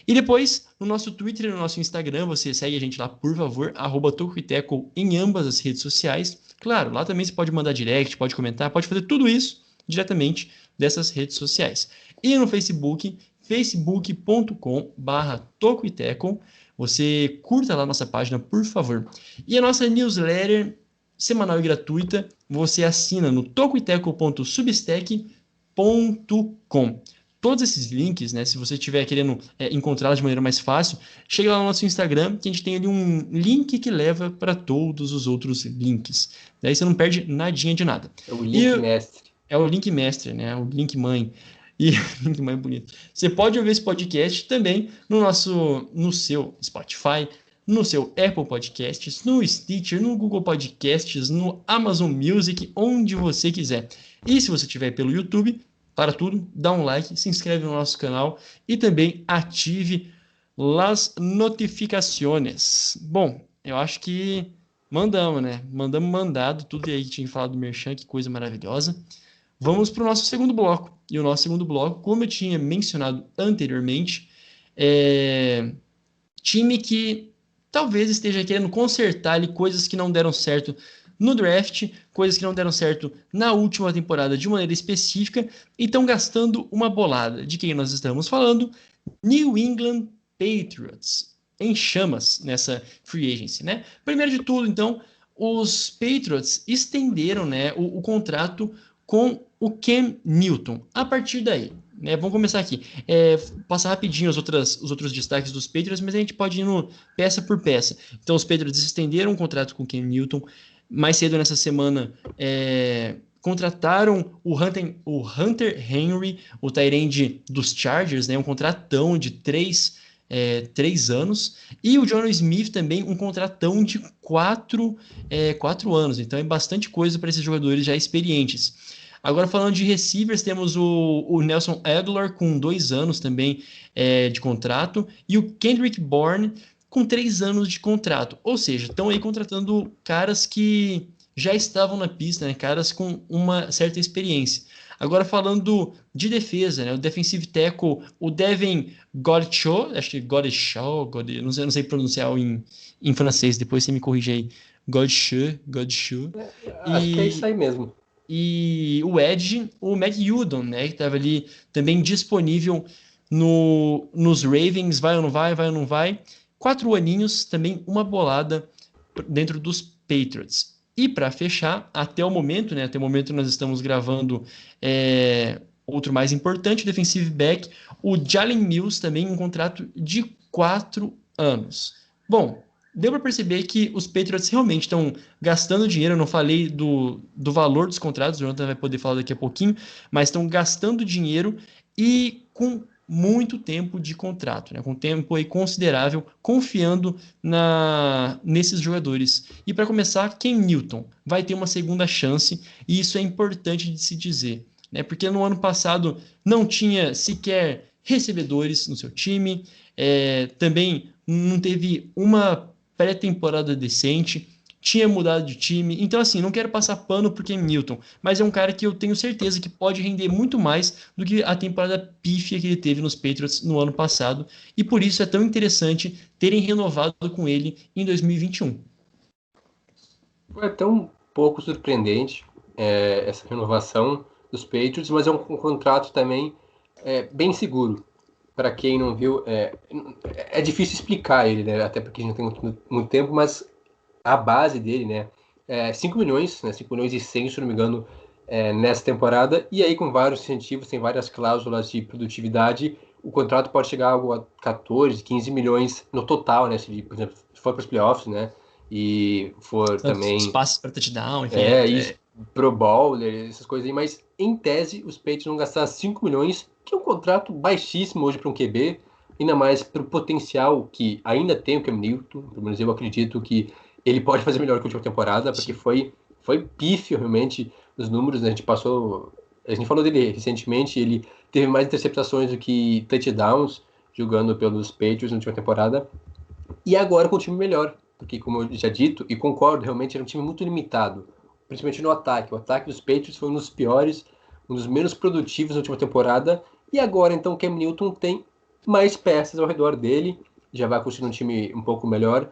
E depois, no nosso Twitter e no nosso Instagram, você segue a gente lá, por favor, @tocoiteco em ambas as redes sociais. Claro, lá também você pode mandar direct, pode comentar, pode fazer tudo isso diretamente dessas redes sociais. E no Facebook, facebook.com/tocoiteco. Você curta lá a nossa página, por favor. E a nossa newsletter semanal e gratuita, você assina no tocoiteco.substack.com. Todos esses links, né, se você estiver querendo encontrá-los de maneira mais fácil, chega lá no nosso Instagram, que a gente tem ali um link que leva para todos os outros links. Daí você não perde nadinha de nada. É o link mestre. É o link mestre, né? O link mãe. E link mãe é bonito. Você pode ouvir esse podcast também no seu Spotify, no seu Apple Podcasts, no Stitcher, no Google Podcasts, no Amazon Music, onde você quiser. E se você estiver pelo YouTube, para tudo, dá um like, se inscreve no nosso canal e também ative as notificações. Bom, eu acho que mandamos, né? Mandamos mandado, tudo aí que tinha falado do Merchan, que coisa maravilhosa. Vamos para o nosso segundo bloco. E o nosso segundo bloco, como eu tinha mencionado anteriormente, time que talvez esteja querendo consertar ali coisas que não deram certo no draft, coisas que não deram certo na última temporada de maneira específica, e estão gastando uma bolada. De quem nós estamos falando? New England Patriots, em chamas nessa free agency, né? Primeiro de tudo, então, os Patriots estenderam, né, o contrato com o Cam Newton. A partir daí, né, vamos começar aqui. Passar rapidinho os outros destaques dos Patriots, mas a gente pode ir no peça por peça. Então, os Patriots estenderam o contrato com o Cam Newton. Mais cedo nessa semana, contrataram o Hunter Henry, o tight end dos Chargers, né, um contratão de 3 anos, e o Jonnu Smith também um contratão de 4 anos, então é bastante coisa para esses jogadores já experientes. Agora falando de receivers, temos o Nelson Aguilar com 2 anos também de contrato, e o Kendrick Bourne com 3 anos de contrato, ou seja, estão aí contratando caras que já estavam na pista, né? Caras com uma certa experiência. Agora falando de defesa, né? O defensive tackle, o Devin Godchaux, acho que Godchaux, não sei pronunciar em francês, depois você me corrige aí. Godchaux. Acho que é isso aí mesmo. E o Edge, o Matt Judon, né? Que estava ali também disponível nos Ravens, vai ou não vai, vai ou não vai. 4 aninhos, também uma bolada dentro dos Patriots. E para fechar, até o momento, né? Até o momento nós estamos gravando outro mais importante, defensive back, o Jalen Mills, também um contrato de 4 anos. Bom, deu para perceber que os Patriots realmente estão gastando dinheiro. Eu não falei do valor dos contratos, o Jonathan vai poder falar daqui a pouquinho, mas estão gastando dinheiro e com muito tempo de contrato, né? Com tempo aí considerável, confiando nesses jogadores. E para começar, Cam Newton vai ter uma segunda chance, e isso é importante de se dizer, né? Porque no ano passado não tinha sequer recebedores no seu time, também não teve uma pré-temporada decente, tinha mudado de time. Então, assim, não quero passar pano por Cam Newton, mas é um cara que eu tenho certeza que pode render muito mais do que a temporada pífia que ele teve nos Patriots no ano passado, e por isso é tão interessante terem renovado com ele em 2021. Foi até um pouco surpreendente essa renovação dos Patriots, mas é um contrato também bem seguro. Para quem não viu, é difícil explicar ele, né? Até porque a gente não tem muito tempo, mas a base dele, né? 5 milhões, né? 5 milhões e 100, se não me engano, nessa temporada, e aí com vários incentivos, tem várias cláusulas de produtividade, o contrato pode chegar a algo a 14, 15 milhões no total, né? Se, por exemplo, se for para os playoffs, né? E for também... Espaços para touchdown, enfim. Isso, Pro Bowler, essas coisas aí, mas em tese os Patriots vão gastar 5 milhões, que é um contrato baixíssimo hoje para um QB, ainda mais para o potencial que ainda tem o Cam Newton. Pelo menos eu acredito que ele pode fazer melhor que a última temporada, porque foi pífio realmente os números, né? A gente falou dele recentemente, ele teve mais interceptações do que touchdowns jogando pelos Patriots na última temporada, e agora com um time melhor, porque como eu já dito, e concordo, realmente era um time muito limitado, principalmente no ataque. O ataque dos Patriots foi um dos piores, um dos menos produtivos na última temporada, e agora então o Cam Newton tem mais peças ao redor dele, já vai construir um time um pouco melhor.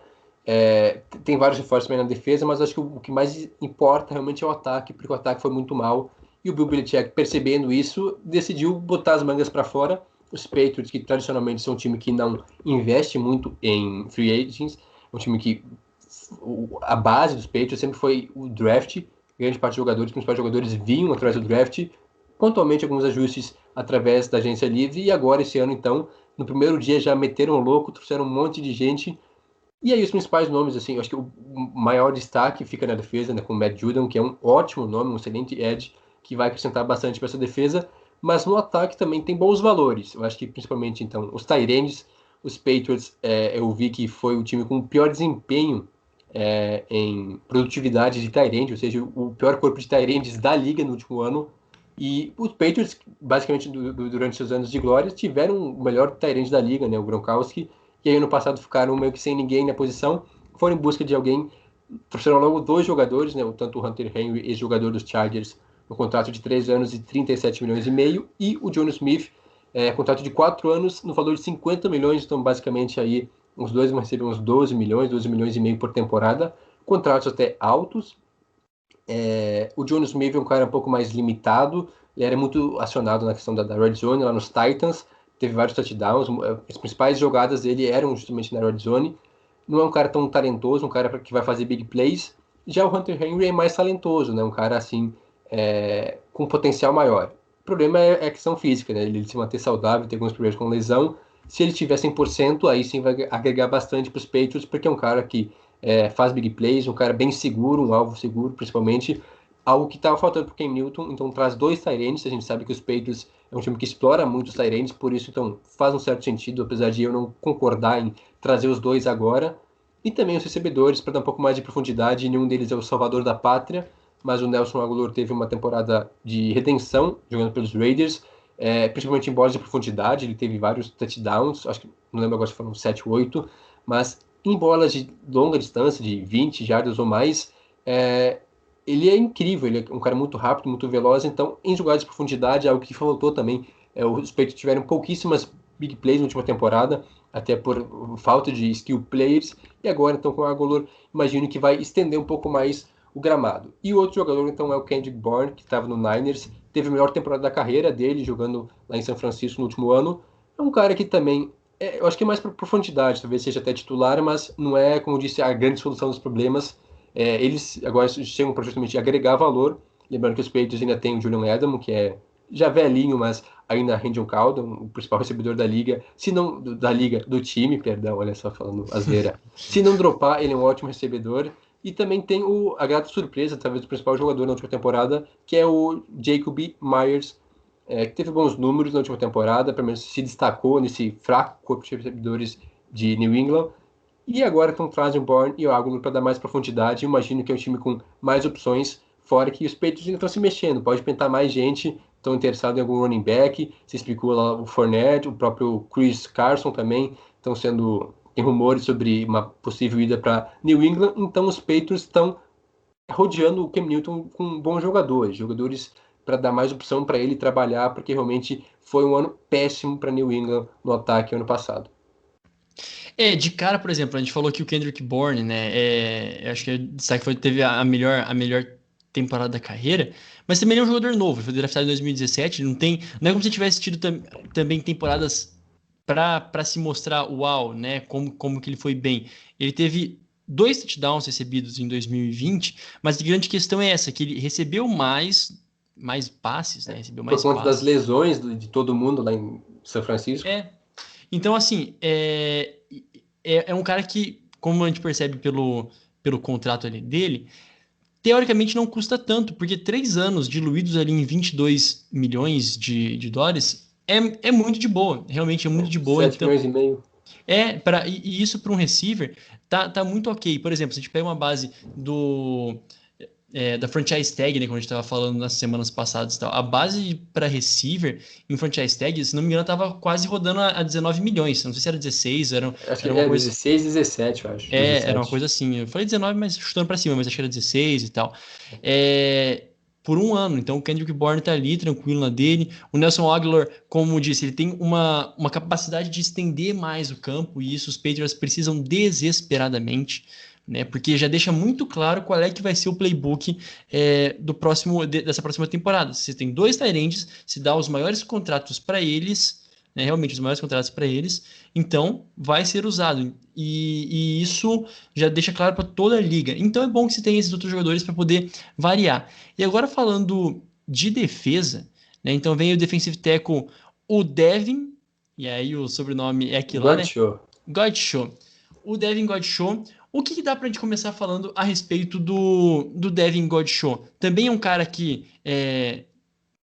Tem vários reforços também na defesa, mas acho que o que mais importa realmente é o ataque, porque o ataque foi muito mal, e o Bill Belichick, percebendo isso, decidiu botar as mangas para fora. Os Patriots, que tradicionalmente são um time que não investe muito em free agents, um time que a base dos Patriots sempre foi o draft, grande parte dos jogadores, principais jogadores vinham através do draft, pontualmente alguns ajustes através da agência livre, e agora esse ano então, no primeiro dia já meteram o louco, trouxeram um monte de gente, e aí os principais nomes, assim, eu acho que o maior destaque fica na defesa, né, com o Matt Judon, que é um ótimo nome, um excelente edge, que vai acrescentar bastante para essa defesa, mas no ataque também tem bons valores. Eu acho que principalmente então os tight ends, os Patriots, eu vi que foi o time com o pior desempenho em produtividade de tight end, ou seja, o pior corpo de tight ends da liga no último ano. E os Patriots, basicamente durante seus anos de glória, tiveram o melhor tight end da liga, né, o Gronkowski, e aí ano passado ficaram meio que sem ninguém na posição, foram em busca de alguém, trouxeram logo 2 jogadores, né, tanto o Hunter Henry, ex-jogador dos Chargers, no contrato de 3 anos e 37 milhões e meio, e o Jonnu Smith, contrato de 4 anos no valor de 50 milhões, então basicamente aí os dois vão receber uns 12 milhões e meio por temporada, contratos até altos, O John Smith é um cara um pouco mais limitado, ele era muito acionado na questão da red zone lá nos Titans, teve vários touchdowns, as principais jogadas dele eram justamente na red zone. Não é um cara tão talentoso, um cara que vai fazer big plays. Já o Hunter Henry é mais talentoso, né? Um cara assim, com potencial maior. O problema é a questão física, né? Ele se manter saudável, ter alguns problemas com lesão. Se ele tiver 100%, aí sim vai agregar bastante para os Patriots, porque é um cara que faz big plays, um cara bem seguro, um alvo seguro, principalmente. Algo que estava faltando para o Cam Newton, então traz 2 tight ends. A gente sabe que os Patriots é um time que explora muito os tight ends, por isso então faz um certo sentido, apesar de eu não concordar em trazer os 2 agora. E também os recebedores, para dar um pouco mais de profundidade. Nenhum deles é o salvador da pátria, mas o Nelson Agholor teve uma temporada de redenção jogando pelos Raiders, principalmente em bolas de profundidade. Ele teve vários touchdowns, acho que não lembro agora se foram 7 ou 8, mas em bolas de longa distância, de 20 jardas ou mais, ele é incrível. Ele é um cara muito rápido, muito veloz. Então, em jogadas de profundidade, algo que faltou também. Os Patriots tiveram pouquíssimas big plays na última temporada, até por falta de skill players, e agora então com o Agholor, imagino que vai estender um pouco mais o gramado. E o outro jogador então é o Kendrick Bourne, que estava no Niners, teve a melhor temporada da carreira dele, jogando lá em São Francisco no último ano. É um cara que também, eu acho que é mais por profundidade, talvez seja até titular, mas não é, como eu disse, a grande solução dos problemas. Eles agora chegam para justamente agregar valor, lembrando que os Patriots ainda tem o Julian Edelman, que é já velhinho, mas ainda rende um caldo, o principal recebedor da liga, se não da liga, do time, perdão, olha só falando asneira. Se não dropar, ele é um ótimo recebedor. E também tem a grata surpresa, talvez o principal jogador na última temporada, que é o Jacoby Myers, que teve bons números na última temporada, pelo menos se destacou nesse fraco corpo de recebedores de New England. E agora estão trazendo o Bourne e o Agholor para dar mais profundidade. Eu imagino que é um time com mais opções, fora que os Patriots ainda estão se mexendo, pode pintar mais gente, estão interessados em algum running back. Se explicou lá o Fournette, o próprio Chris Carson também estão sendo. Tem rumores sobre uma possível ida para New England. Então os Patriots estão rodeando o Cam Newton com bons jogadores para dar mais opção para ele trabalhar, porque realmente foi um ano péssimo para New England no ataque ano passado. De cara, por exemplo, a gente falou que o Kendrick Bourne, né? Eu acho que o destaque teve a melhor temporada da carreira, mas também ele é um jogador novo, ele foi draftado em 2017, não é como se tivesse tido também temporadas para se mostrar uau, né? Como que ele foi bem. Ele teve 2 touchdowns recebidos em 2020, mas a grande questão é essa, que ele recebeu mais passes, né? Recebeu mais Por conta passes. das lesões de todo mundo lá em São Francisco. Então, assim, é um cara que, como a gente percebe pelo contrato ali dele, teoricamente não custa tanto, porque 3 anos diluídos ali em 22 milhões de dólares é muito de boa, realmente é muito de boa. 7 Então, milhões e meio. e isso para um receiver tá muito ok. Por exemplo, se a gente pega uma base da franchise tag, né, como a gente estava falando nas semanas passadas e tal, a base para receiver em franchise tag, se não me engano, estava quase rodando a 19 milhões. Não sei se era 16, Acho que era uma coisa. 16, 17, eu acho. Era uma 17. coisa assim. Eu falei 19, mas chutando para cima, mas acho que era 16 e tal. Por um ano. Então o Kendrick Bourne tá ali, tranquilo na dele. O Nelson Agholor, como disse, ele tem uma capacidade de estender mais o campo, e isso os Patriots precisam desesperadamente, né? Porque já deixa muito claro qual é que vai ser o playbook dessa próxima temporada. Você tem 2 tight ends, se dá os maiores contratos para eles, né? Realmente os maiores contratos para eles, então vai ser usado. E isso já deixa claro para toda a liga. Então é bom que você tenha esses outros jogadores para poder variar. E agora falando de defesa, né? Então vem o defensive tackle, o Devin, e aí o sobrenome é aquilo lá, né? Godchaux. Godchaux. O Devin Godchaux. O que dá pra gente começar falando a respeito do Devin Godchaux? Também é um cara que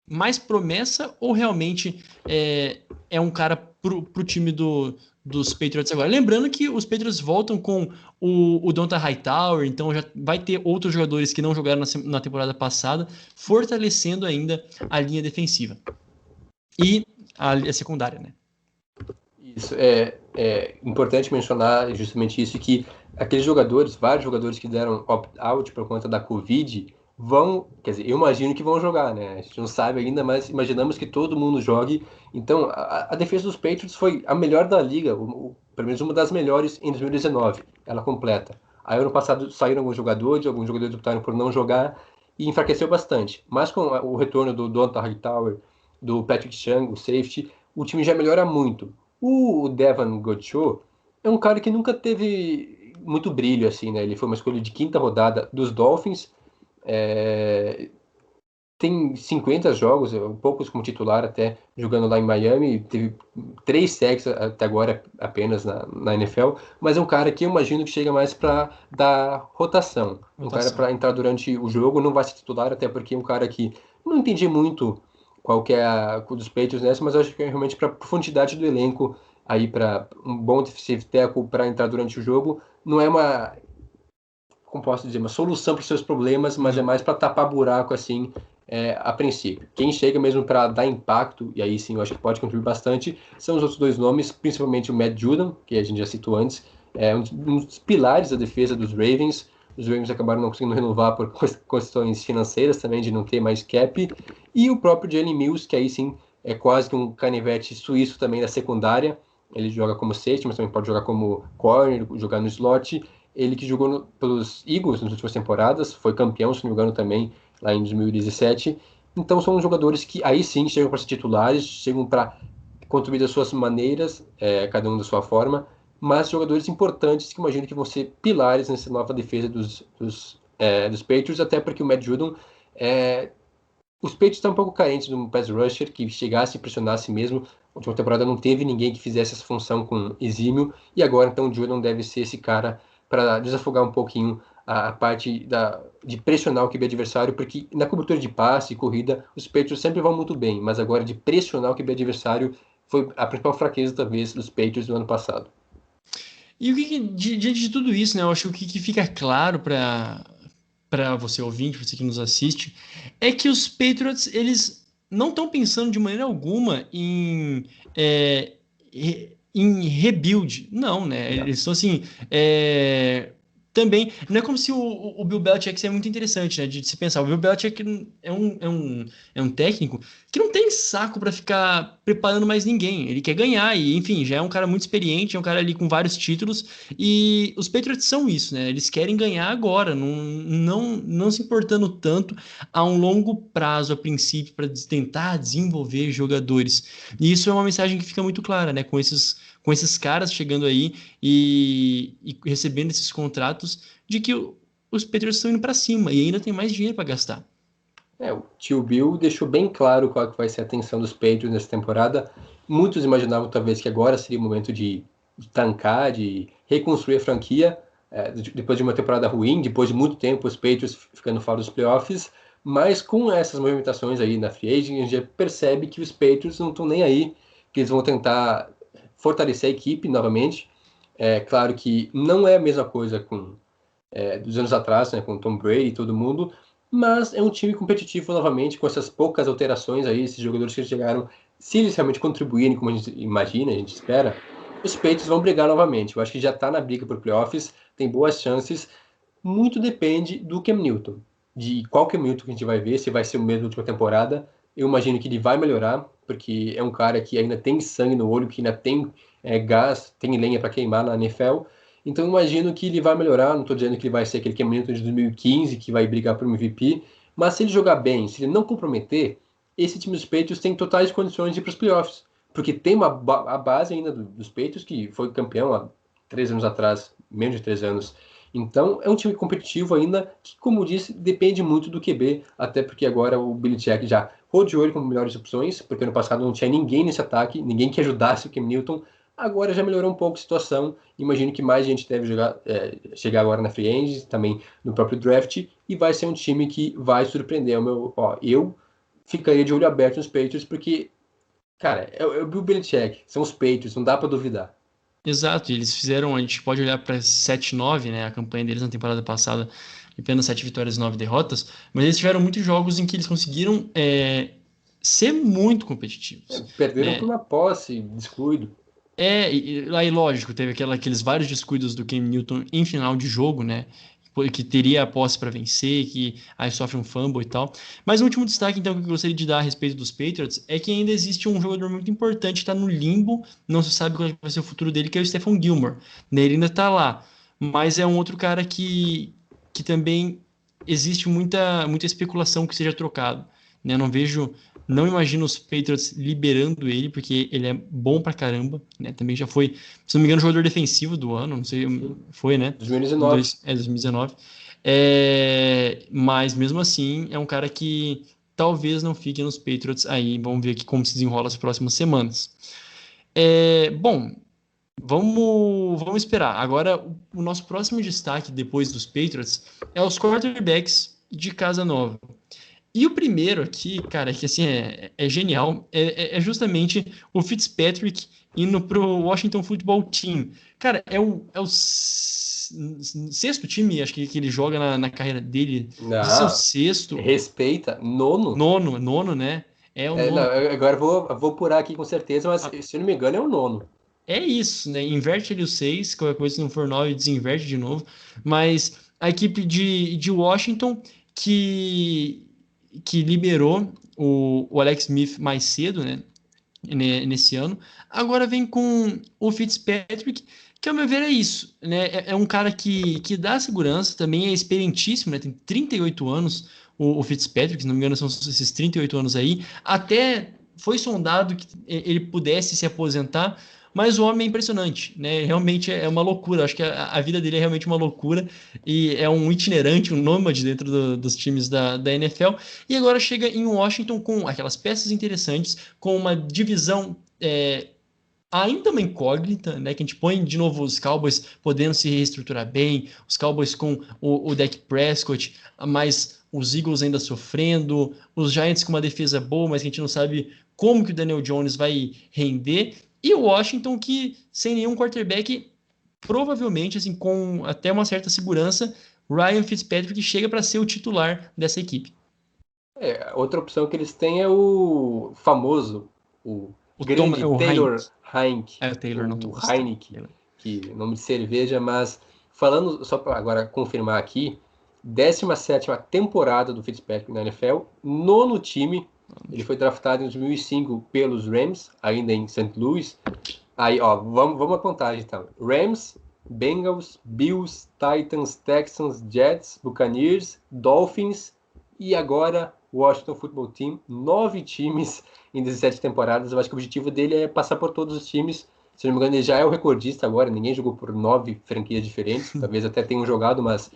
mais promessa, ou realmente é um cara pro time dos Patriots agora? Lembrando que os Patriots voltam com o Donta Hightower, então já vai ter outros jogadores que não jogaram na temporada passada, fortalecendo ainda a linha defensiva. E a secundária, né? Isso é importante mencionar justamente isso, que aqueles jogadores, vários jogadores que deram opt-out por conta da Covid, quer dizer, eu imagino que vão jogar, né? A gente não sabe ainda, mas imaginamos que todo mundo jogue. Então, a defesa dos Patriots foi a melhor da liga, pelo menos uma das melhores em 2019, ela completa. Aí, ano passado, saíram alguns jogadores optaram por não jogar, e enfraqueceu bastante. Mas com o retorno do Donta Hightower, do Patrick Chung, o safety, o time já melhora muito. O Devon Godchaux é um cara que nunca teve muito brilho, assim, né? Ele foi uma escolha de quinta rodada dos Dolphins, é, tem 50 jogos, poucos como titular até, jogando lá em Miami, teve 3 sacks até agora apenas na NFL, mas é um cara que eu imagino que chega mais para dar rotação. Um cara para entrar durante o jogo, não vai ser titular, até porque é um cara que não entendi muito qual que é a dos Patriots nessa, mas eu acho que é realmente para profundidade do elenco, aí para um bom defensive tackle para entrar durante o jogo, não é uma, como posso dizer, uma solução para os seus problemas, mas é mais para tapar buraco, assim, a princípio. Quem chega mesmo para dar impacto, e aí sim eu acho que pode contribuir bastante, são os outros dois nomes, principalmente o Matt Judon, que a gente já citou antes, é um dos pilares da defesa dos Ravens. Os Ravens acabaram não conseguindo renovar por questões financeiras também, de não ter mais cap, e o próprio Jalen Mills, que aí sim é quase que um canivete suíço também da secundária. Ele joga como safety, mas também pode jogar como corner, jogar no slot. Ele que jogou pelos Eagles nas últimas temporadas, foi campeão, se não me engano, também lá em 2017. Então são jogadores que aí sim chegam para ser titulares, chegam para contribuir das suas maneiras, cada um da sua forma, mas jogadores importantes que imagino que vão ser pilares nessa nova defesa dos Patriots, até porque o Matt Judon, os Patriots estão um pouco carentes de um pass rusher que chegasse e pressionasse mesmo. A última temporada não teve ninguém que fizesse essa função com exímio, e agora então o Judon deve ser esse cara para desafogar um pouquinho a parte de pressionar o QB adversário, porque na cobertura de passe e corrida os Patriots sempre vão muito bem, mas agora de pressionar o QB adversário foi a principal fraqueza, talvez, dos Patriots do ano passado. E diante de tudo isso, né, eu acho que o que fica claro para você ouvinte, você que nos assiste, é que os Patriots, eles não estão pensando de maneira alguma em rebuild. Não, né? Eles estão assim. Também, não é como se o Bill Belichick seja muito interessante, né? De se pensar. O Bill Belichick é um técnico que não tem saco para ficar preparando mais ninguém. Ele quer ganhar e, enfim, já é um cara muito experiente, é um cara ali com vários títulos. E os Patriots são isso, né? Eles querem ganhar agora, não se importando tanto a um longo prazo, a princípio, para tentar desenvolver jogadores. E isso é uma mensagem que fica muito clara, né? Com esses caras chegando aí e recebendo esses contratos de que os Patriots estão indo para cima e ainda tem mais dinheiro para gastar. O tio Bill deixou bem claro qual que vai ser a atenção dos Patriots nessa temporada. Muitos imaginavam talvez que agora seria o momento de tancar, de reconstruir a franquia, depois de uma temporada ruim, depois de muito tempo os Patriots ficando fora dos playoffs, mas com essas movimentações aí na free agent, a gente já percebe que os Patriots não estão nem aí, que eles vão tentar fortalecer a equipe novamente. É claro que não é a mesma coisa dos anos atrás, né, com Tom Brady e todo mundo, mas é um time competitivo novamente, com essas poucas alterações aí, esses jogadores que chegaram, se eles realmente contribuírem como a gente imagina, a gente espera, os Patriots vão brigar novamente. Eu acho que já está na briga por playoffs, tem boas chances, muito depende do Cam Newton, de qual Cam Newton que a gente vai ver, se vai ser o mesmo da última temporada. Eu imagino que ele vai melhorar, porque é um cara que ainda tem sangue no olho, que ainda tem gás, tem lenha para queimar na NFL. Então eu imagino que ele vai melhorar, não estou dizendo que ele vai ser aquele Cam Newton de 2015 que vai brigar por MVP, mas se ele jogar bem, se ele não comprometer, esse time dos Patriots tem totais condições de ir para os playoffs, porque tem a base ainda dos Patriots, que foi campeão há 3 anos atrás, menos de 3 anos. Então é um time competitivo ainda, que como disse, depende muito do QB, até porque agora o Belichick já rodeou ele com melhores opções, porque ano passado não tinha ninguém nesse ataque, ninguém que ajudasse o Cam Newton. Agora já melhorou um pouco a situação. Imagino que mais gente deve chegar agora na Free Agents, também no próprio draft, e vai ser um time que vai surpreender. Eu ficaria de olho aberto nos Patriots, porque, cara, é o Bill Belichick, são os Patriots, não dá para duvidar. Exato, eles fizeram, a gente pode olhar para 7-9, né, a campanha deles na temporada passada, apenas 7 vitórias e 9 derrotas, mas eles tiveram muitos jogos em que eles conseguiram ser muito competitivos, Perderam né? por uma posse, descuido. Aí lógico, teve aqueles vários descuidos do Cam Newton em final de jogo, né? Que teria a posse para vencer, que aí sofre um fumble e tal. Mas o último destaque, então, que eu gostaria de dar a respeito dos Patriots é que ainda existe um jogador muito importante, está no limbo, não se sabe qual vai ser o futuro dele, que é o Stephon Gilmore. Né? Ele ainda está lá, mas é um outro cara que também existe muita especulação que seja trocado, né? Não imagino os Patriots liberando ele, porque ele é bom pra caramba, né? Também já foi, se não me engano, jogador defensivo do ano, não sei, foi, né? 2019. 2019. Mas mesmo assim, é um cara que talvez não fique nos Patriots aí. Vamos ver aqui como se desenrola as próximas semanas. Bom, vamos esperar. Agora, o nosso próximo destaque depois dos Patriots é os quarterbacks de Casa Nova. E o primeiro aqui, cara, que assim é genial, é justamente o Fitzpatrick indo pro Washington Football Team. Cara, é o sexto time, acho que ele joga na carreira dele. Não sei se é o Não, sexto, respeita. Nono. nono, né? É o Não, nono. agora eu vou apurar aqui com certeza, mas se eu não me engano é o nono. É isso, né? Inverte ali os seis, qualquer coisa se não for nove, desinverte de novo. Mas a equipe de Washington que liberou o Alex Smith mais cedo, né? Nesse ano. Agora vem com o Fitzpatrick, que ao meu ver é isso, né? É um cara que dá segurança, também é experientíssimo, né? Tem 38 anos o Fitzpatrick, se não me engano são esses 38 anos aí. Até foi sondado que ele pudesse se aposentar, mas o homem é impressionante, né? Realmente é uma loucura. Acho que a vida dele é realmente uma loucura e é um itinerante, um nômade dentro dos times da NFL. E agora chega em Washington com aquelas peças interessantes, com uma divisão ainda uma incógnita, né? Que a gente põe de novo os Cowboys podendo se reestruturar bem, os Cowboys com o Dak Prescott, mas os Eagles ainda sofrendo, os Giants com uma defesa boa, mas que a gente não sabe como que o Daniel Jones vai render, e o Washington que sem nenhum quarterback, provavelmente assim com até uma certa segurança, Ryan Fitzpatrick chega para ser o titular dessa equipe. Outra opção que eles têm é o famoso, o grande O Taylor Heineken. Heineke, É o Taylor, não tô o gostando. Heineke, que nome de cerveja, mas falando, só para agora confirmar aqui, 17ª temporada do Fitzpatrick na NFL, nono time, ele foi draftado em 2005 pelos Rams, ainda em St. Louis. Aí, ó, vamos à contagem então. Rams, Bengals, Bills, Titans, Texans, Jets, Buccaneers, Dolphins e agora Washington Football Team. 9 times em 17 temporadas. Eu acho que o objetivo dele é passar por todos os times. Se não me engano, ele já é o recordista agora. Ninguém jogou por 9 franquias diferentes. Talvez até tenham jogado, mas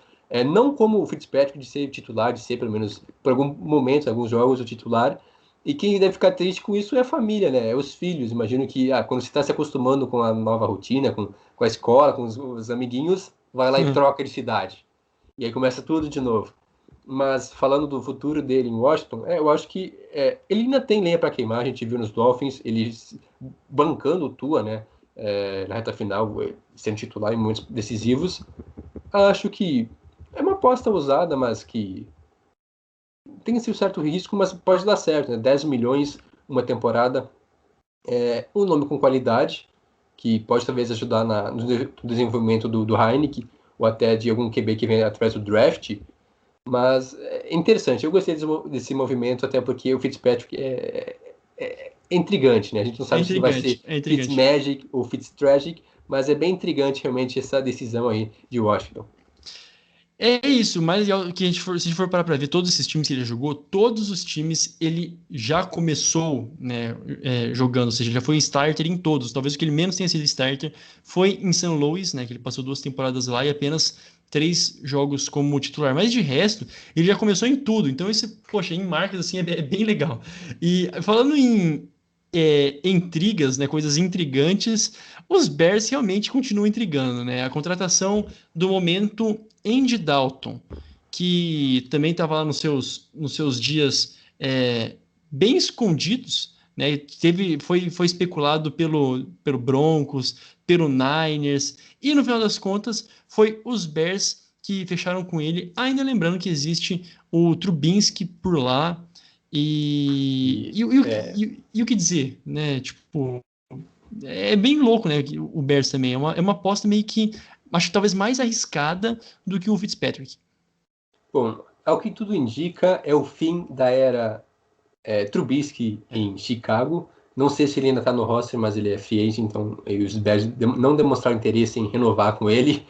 não como o Fitzpatrick de ser titular, de ser pelo menos por algum momento, alguns jogos, o titular. E quem deve ficar triste com isso é a família, né? É os filhos. Imagino que quando você está se acostumando com a nova rotina, com a escola, com os amiguinhos, vai lá e troca de cidade. E aí começa tudo de novo. Mas falando do futuro dele em Washington, eu acho que ele ainda tem lenha para queimar. A gente viu nos Dolphins, ele bancando o Tua, né? Na reta final, sendo titular em momentos decisivos. Acho que é uma aposta ousada, mas que tem esse certo risco, mas pode dar certo, né? 10 milhões uma temporada, um nome com qualidade, que pode talvez ajudar no desenvolvimento do Heineken, ou até de algum QB que vem através do draft, mas é interessante, eu gostei desse movimento, até porque o Fitzpatrick é intrigante, né? A gente não sabe se vai ser Fitzmagic ou Fitztragic, mas é bem intrigante realmente essa decisão aí de Washington. É isso, mas se a gente for parar para ver todos esses times que ele jogou, todos os times ele já começou, né, jogando, ou seja, já foi starter em todos. Talvez o que ele menos tenha sido starter foi em St. Louis, né, que ele passou 2 temporadas lá e apenas 3 jogos como titular. Mas de resto, ele já começou em tudo. Então isso, poxa, em marcas assim é bem legal. E falando em intrigas, né, coisas intrigantes, os Bears realmente continuam intrigando, né? A contratação do momento Andy Dalton, que também estava lá nos seus dias bem escondidos, né? Foi especulado pelo Broncos, pelo Niners, e no final das contas foi os Bears que fecharam com ele, ainda lembrando que existe o Trubinsky por lá, e o que dizer, né? Tipo, é bem louco, né? O Bears também. É uma aposta meio que, acho que talvez mais arriscada do que o Fitzpatrick. Bom, ao que tudo indica, é o fim da era Trubisky em Chicago. Não sei se ele ainda está no roster, mas ele é free agent, então os Bears não demonstraram interesse em renovar com ele.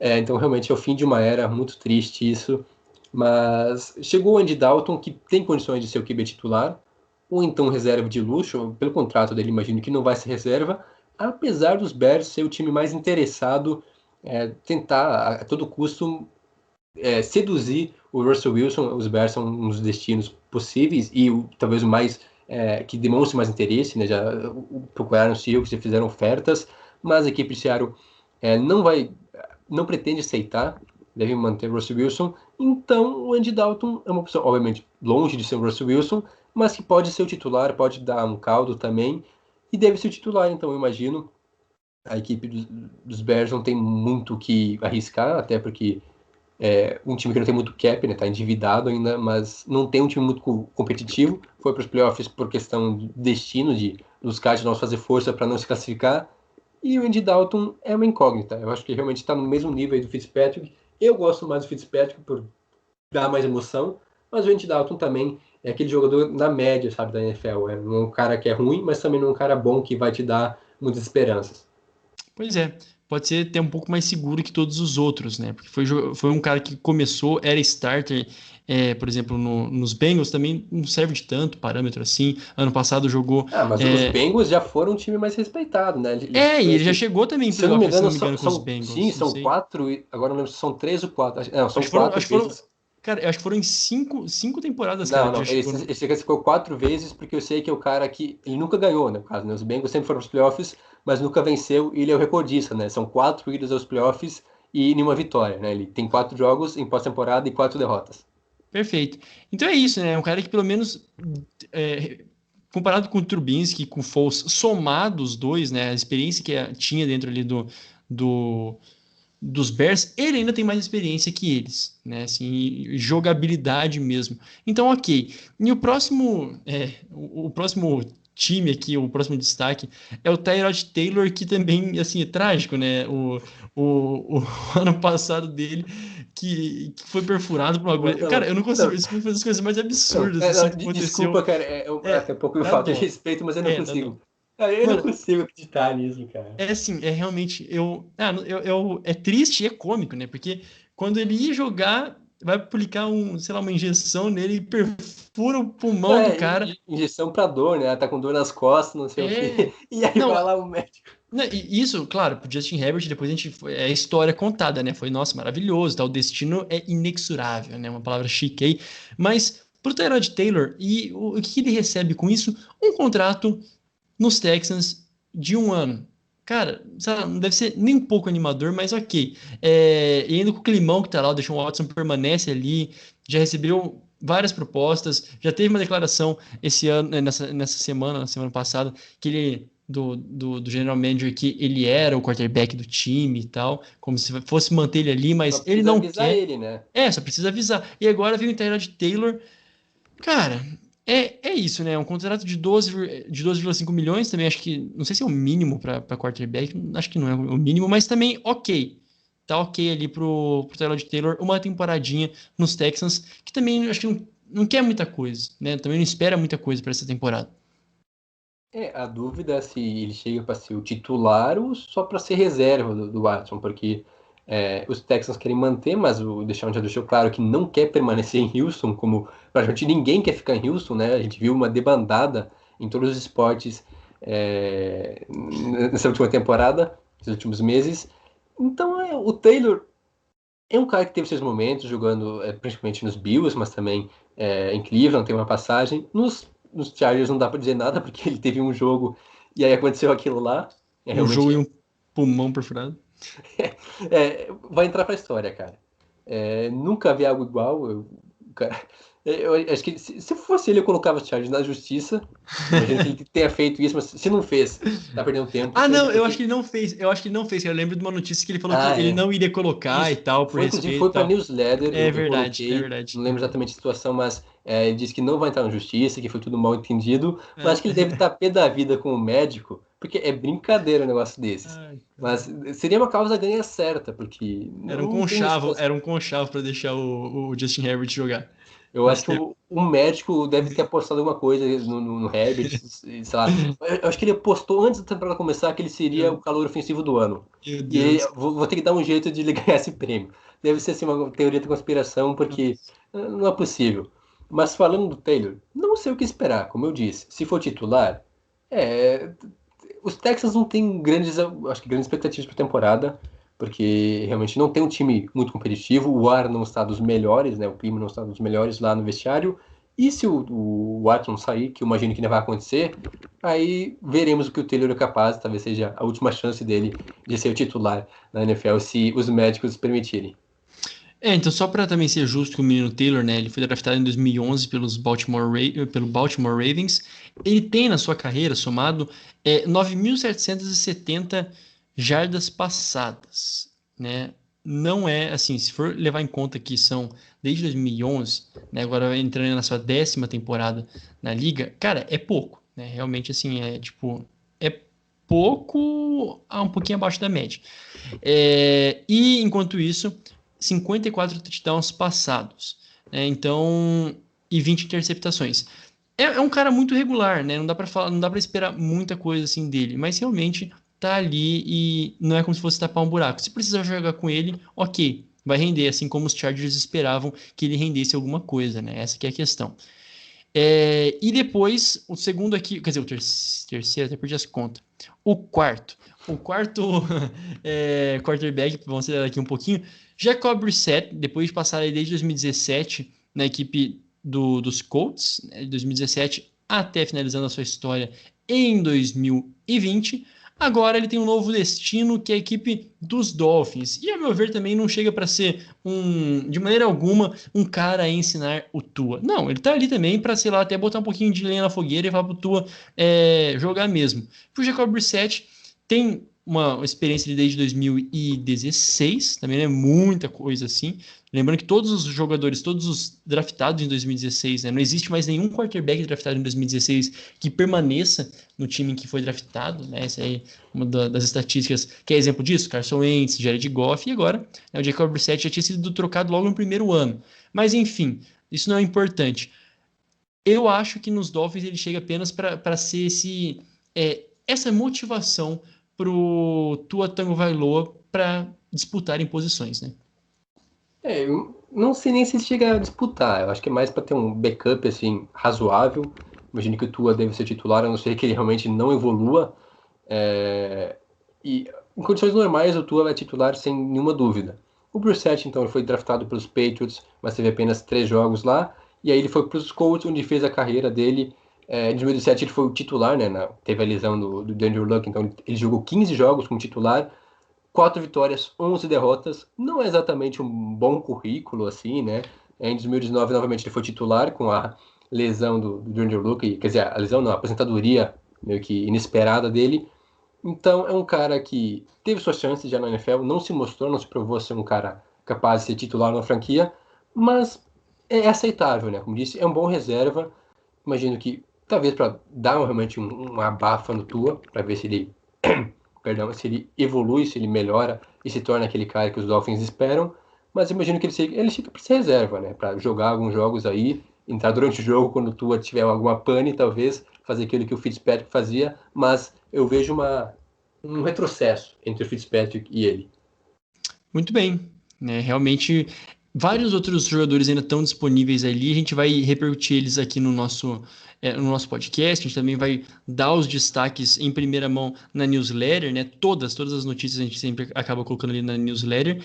Então, realmente, é o fim de uma era, muito triste isso. Mas chegou o Andy Dalton, que tem condições de ser o QB titular, ou então reserva de luxo, pelo contrato dele, imagino que não vai ser reserva, apesar dos Bears ser o time mais interessado, tentar a todo custo seduzir o Russell Wilson. Os Bears são um dos destinos possíveis e talvez o mais que demonstre mais interesse, né? Já procuraram o Seahawks e fizeram ofertas, mas a equipe de Seattle não pretende aceitar, deve manter o Russell Wilson. Então o Andy Dalton é uma opção, obviamente, longe de ser o Russell Wilson, mas que pode ser o titular, pode dar um caldo também, e deve ser o titular. Então eu imagino a equipe dos Bears não tem muito o que arriscar, até porque um time que não tem muito cap, né, tá endividado ainda, mas não tem um time muito competitivo. Foi para os playoffs por questão de destino, dos Cardinals fazer força para não se classificar. E o Andy Dalton é uma incógnita. Eu acho que realmente está no mesmo nível aí do Fitzpatrick. Eu gosto mais do Fitzpatrick por dar mais emoção, mas o Andy Dalton também é aquele jogador na média, sabe, da NFL. É um cara que é ruim, mas também não é um cara bom que vai te dar muitas esperanças. Pois é, pode ser até um pouco mais seguro que todos os outros, né? Porque foi um cara que começou, era starter, por exemplo, nos Bengals também não serve de tanto parâmetro assim. Ano passado jogou. Mas os Bengals já foram um time mais respeitado, né? E ele já chegou também em se eu não me playoff, se engano, não me engano, com os Bengals. sim, são 4, agora não lembro se são 3 ou 4. Não, são acho que foram, 4 acho que foram, vezes. cara, eu acho que foram em cinco temporadas, cara. Não, esse cara ficou 4 vezes, porque eu sei que é o cara que. Ele nunca ganhou, né? No caso, né? Os Bengals sempre foram aos playoffs, mas nunca venceu, e ele é o recordista, né? São 4 idas aos playoffs e nenhuma vitória, né? Ele tem 4 jogos em pós-temporada e 4 derrotas. Perfeito. Então é isso, né? É um cara que pelo menos. Comparado com o Trubinsky, com o Foles, somados os dois, né? A experiência que tinha dentro ali dos Bears, ele ainda tem mais experiência que eles, né? Assim, jogabilidade mesmo. Então, ok. E o próximo time aqui, o próximo destaque é o Tyrod Taylor, que também, assim, é trágico, né? O ano passado dele, que foi perfurado por uma agulha. Cara, eu não consigo. Isso foi uma das coisas mais absurdas assim, que aconteceu. Desculpa, cara, é um pouco falta de respeito, mas eu não Dá dó. consigo. Cara, eu não Mano, consigo acreditar nisso, cara. assim, realmente, é triste e é cômico, né? Porque quando ele ia jogar, vai aplicar sei lá, uma injeção nele e perfura o pulmão do cara. Injeção pra dor, né? Tá com dor nas costas, não sei o quê. E aí Não, vai lá o médico. e isso, claro, pro Justin Herbert, depois é a história contada, né? Foi, nossa, maravilhoso, tá? O destino é inexorável, né? Uma palavra chique aí. Mas pro Tyrod Taylor, e o que ele recebe com isso? Um contrato nos Texans de 1 ano. Cara, sabe, não deve ser nem um pouco animador, mas ok. E ainda com o climão que tá lá, o Deshaun Watson permanece ali, já recebeu várias propostas, já teve uma declaração esse ano, nessa semana, na semana passada, que ele, do General Manager, que ele era o quarterback do time e tal, como se fosse manter ele ali, mas ele não avisar quer. ele, né? Só precisa avisar. E agora vem o Tyrod Taylor. Cara, é isso, né? Um contrato de 12,5 milhões também, acho que, não sei se é o mínimo para quarterback, acho que não é o mínimo, mas também ok. Tá ok ali pro Tyrod Taylor, uma temporadinha nos Texans, que também acho que não quer muita coisa, né? Também não espera muita coisa para essa temporada. A dúvida é se ele chega para ser o titular ou só para ser reserva do Watson, porque os Texans querem manter, mas o Deshaun já deixou claro que não quer permanecer em Houston, como praticamente ninguém quer ficar em Houston, né? A gente viu uma debandada em todos os esportes nessa última temporada, nesses últimos meses. Então, o Taylor é um cara que teve seus momentos jogando, principalmente nos Bills, mas também em Cleveland, tem uma passagem. Nos Chargers não dá para dizer nada, porque ele teve um jogo e aí aconteceu aquilo lá. Um jogo e Realmente um pulmão perfurado. vai entrar para a história, cara. Nunca vi algo igual. Eu acho que se fosse ele, eu colocava o Chargers na justiça. Imagino que ele tenha feito isso, mas se não fez, tá perdendo tempo. Não, eu acho que ele não fez. Eu acho que ele não fez. Eu lembro de uma notícia que ele falou que ele não iria colocar e Isso. tal, por Inclusive, respeito foi e para tal. newsletter, É eu verdade, é coloquei, verdade. não lembro exatamente a situação, mas ele disse que não vai entrar na justiça, que foi tudo mal entendido, mas acho que ele deve estar pé da vida com o médico, porque é brincadeira um negócio desses. Ai, Mas seria uma causa ganha certa, porque não tem era um conchavo para deixar o Justin Herbert jogar. Eu acho que um médico deve ter apostado alguma coisa no Herbert, sei lá. Eu acho que ele apostou antes da temporada começar que ele seria o calor ofensivo do ano. Meu E aí, Deus. vou ter que dar um jeito de ele ganhar esse prêmio. Deve ser assim, uma teoria da conspiração, porque não é possível. Mas falando do Taylor, não sei o que esperar, como eu disse. Se for titular, é, os Texans não têm acho que grandes expectativas para a temporada, porque realmente não tem um time muito competitivo, o ar não está dos melhores, né? O clima não está dos melhores lá no vestiário. E se o Watson sair, que eu imagino que não vai acontecer, aí veremos o que o Taylor é capaz, talvez seja a última chance dele de ser o titular na NFL, se os médicos permitirem. Então só para também ser justo com o menino Taylor, né? Ele foi draftado em 2011 pelo Baltimore Ravens. Ele tem na sua carreira somado 9.770 jardas passadas, né? Não é assim, se for levar em conta que são desde 2011, né? Agora entrando na sua 10ª temporada na liga, cara, é pouco, né? Realmente assim é pouco, um pouquinho abaixo da média. E enquanto isso 54 touchdowns passados, né? Então, e 20 interceptações. É um cara muito regular, né? Não dá para falar, não dá para esperar muita coisa assim dele, mas realmente tá ali e não é como se fosse tapar um buraco. Se precisar jogar com ele, ok, vai render, assim como os Chargers esperavam que ele rendesse alguma coisa, né? Essa que é a questão. E depois, o segundo aqui, quer dizer, o terceiro, até perdi as contas. O quarto. O quarto quarterback, vamos acelerar aqui um pouquinho. Jacob Brissett, depois de passar aí desde 2017 na equipe dos Colts, né, de 2017 até finalizando a sua história em 2020. Agora ele tem um novo destino, que é a equipe dos Dolphins. E, a meu ver, também não chega para ser, de maneira alguma, um cara a ensinar o Tua. Não, ele tá ali também para, sei lá, até botar um pouquinho de lenha na fogueira e falar pro Tua jogar mesmo. O Jacob Brissett tem uma experiência desde 2016, também não é muita coisa assim. Lembrando que todos os jogadores, todos os draftados em 2016, né, não existe mais nenhum quarterback draftado em 2016 que permaneça no time em que foi draftado, né? Essa aí é uma das estatísticas que é exemplo disso, Carson Wentz, Jared Goff, e agora o Jacob Brissett já tinha sido trocado logo no primeiro ano. Mas enfim, isso não é importante. Eu acho que nos Dolphins ele chega apenas para ser essa motivação pro Tua Tagovailoa para disputarem posições, né? Eu não sei nem se ele chega a disputar. Eu acho que é mais para ter um backup assim razoável. Imagino que o Tua deve ser titular, a não ser que ele realmente não evolua. E em condições normais, o Tua vai titular sem nenhuma dúvida. O Brissett, então, ele foi draftado pelos Patriots, mas teve apenas 3 jogos lá. E aí ele foi para os Colts, onde fez a carreira dele. Em 2017 ele foi o titular, né? Teve a lesão do Andrew Luck, então ele jogou 15 jogos como titular. 4 vitórias, 11 derrotas. Não é exatamente um bom currículo, assim, né? Em 2019, novamente, ele foi titular com a lesão do Andrew Luck. Quer dizer, a lesão não, a aposentadoria meio que inesperada dele. Então, é um cara que teve suas chances já na NFL, não se mostrou, não se provou ser um cara capaz de ser titular na franquia, mas é aceitável, né? Como disse, é um bom reserva. Imagino que, talvez para dar realmente uma abafa no Tua, para ver se ele, perdão, se ele evolui, se ele melhora e se torna aquele cara que os Dolphins esperam. Mas imagino que ele fica para ser reserva, né? Para jogar alguns jogos aí, entrar durante o jogo quando o Tua tiver alguma pane, talvez, fazer aquilo que o Fitzpatrick fazia, mas eu vejo um retrocesso entre o Fitzpatrick e ele. Muito bem, né? Realmente, vários outros jogadores ainda estão disponíveis ali. A gente vai repercutir eles aqui no nosso podcast. A gente também vai dar os destaques em primeira mão na newsletter, né? Todas as notícias a gente sempre acaba colocando ali na newsletter.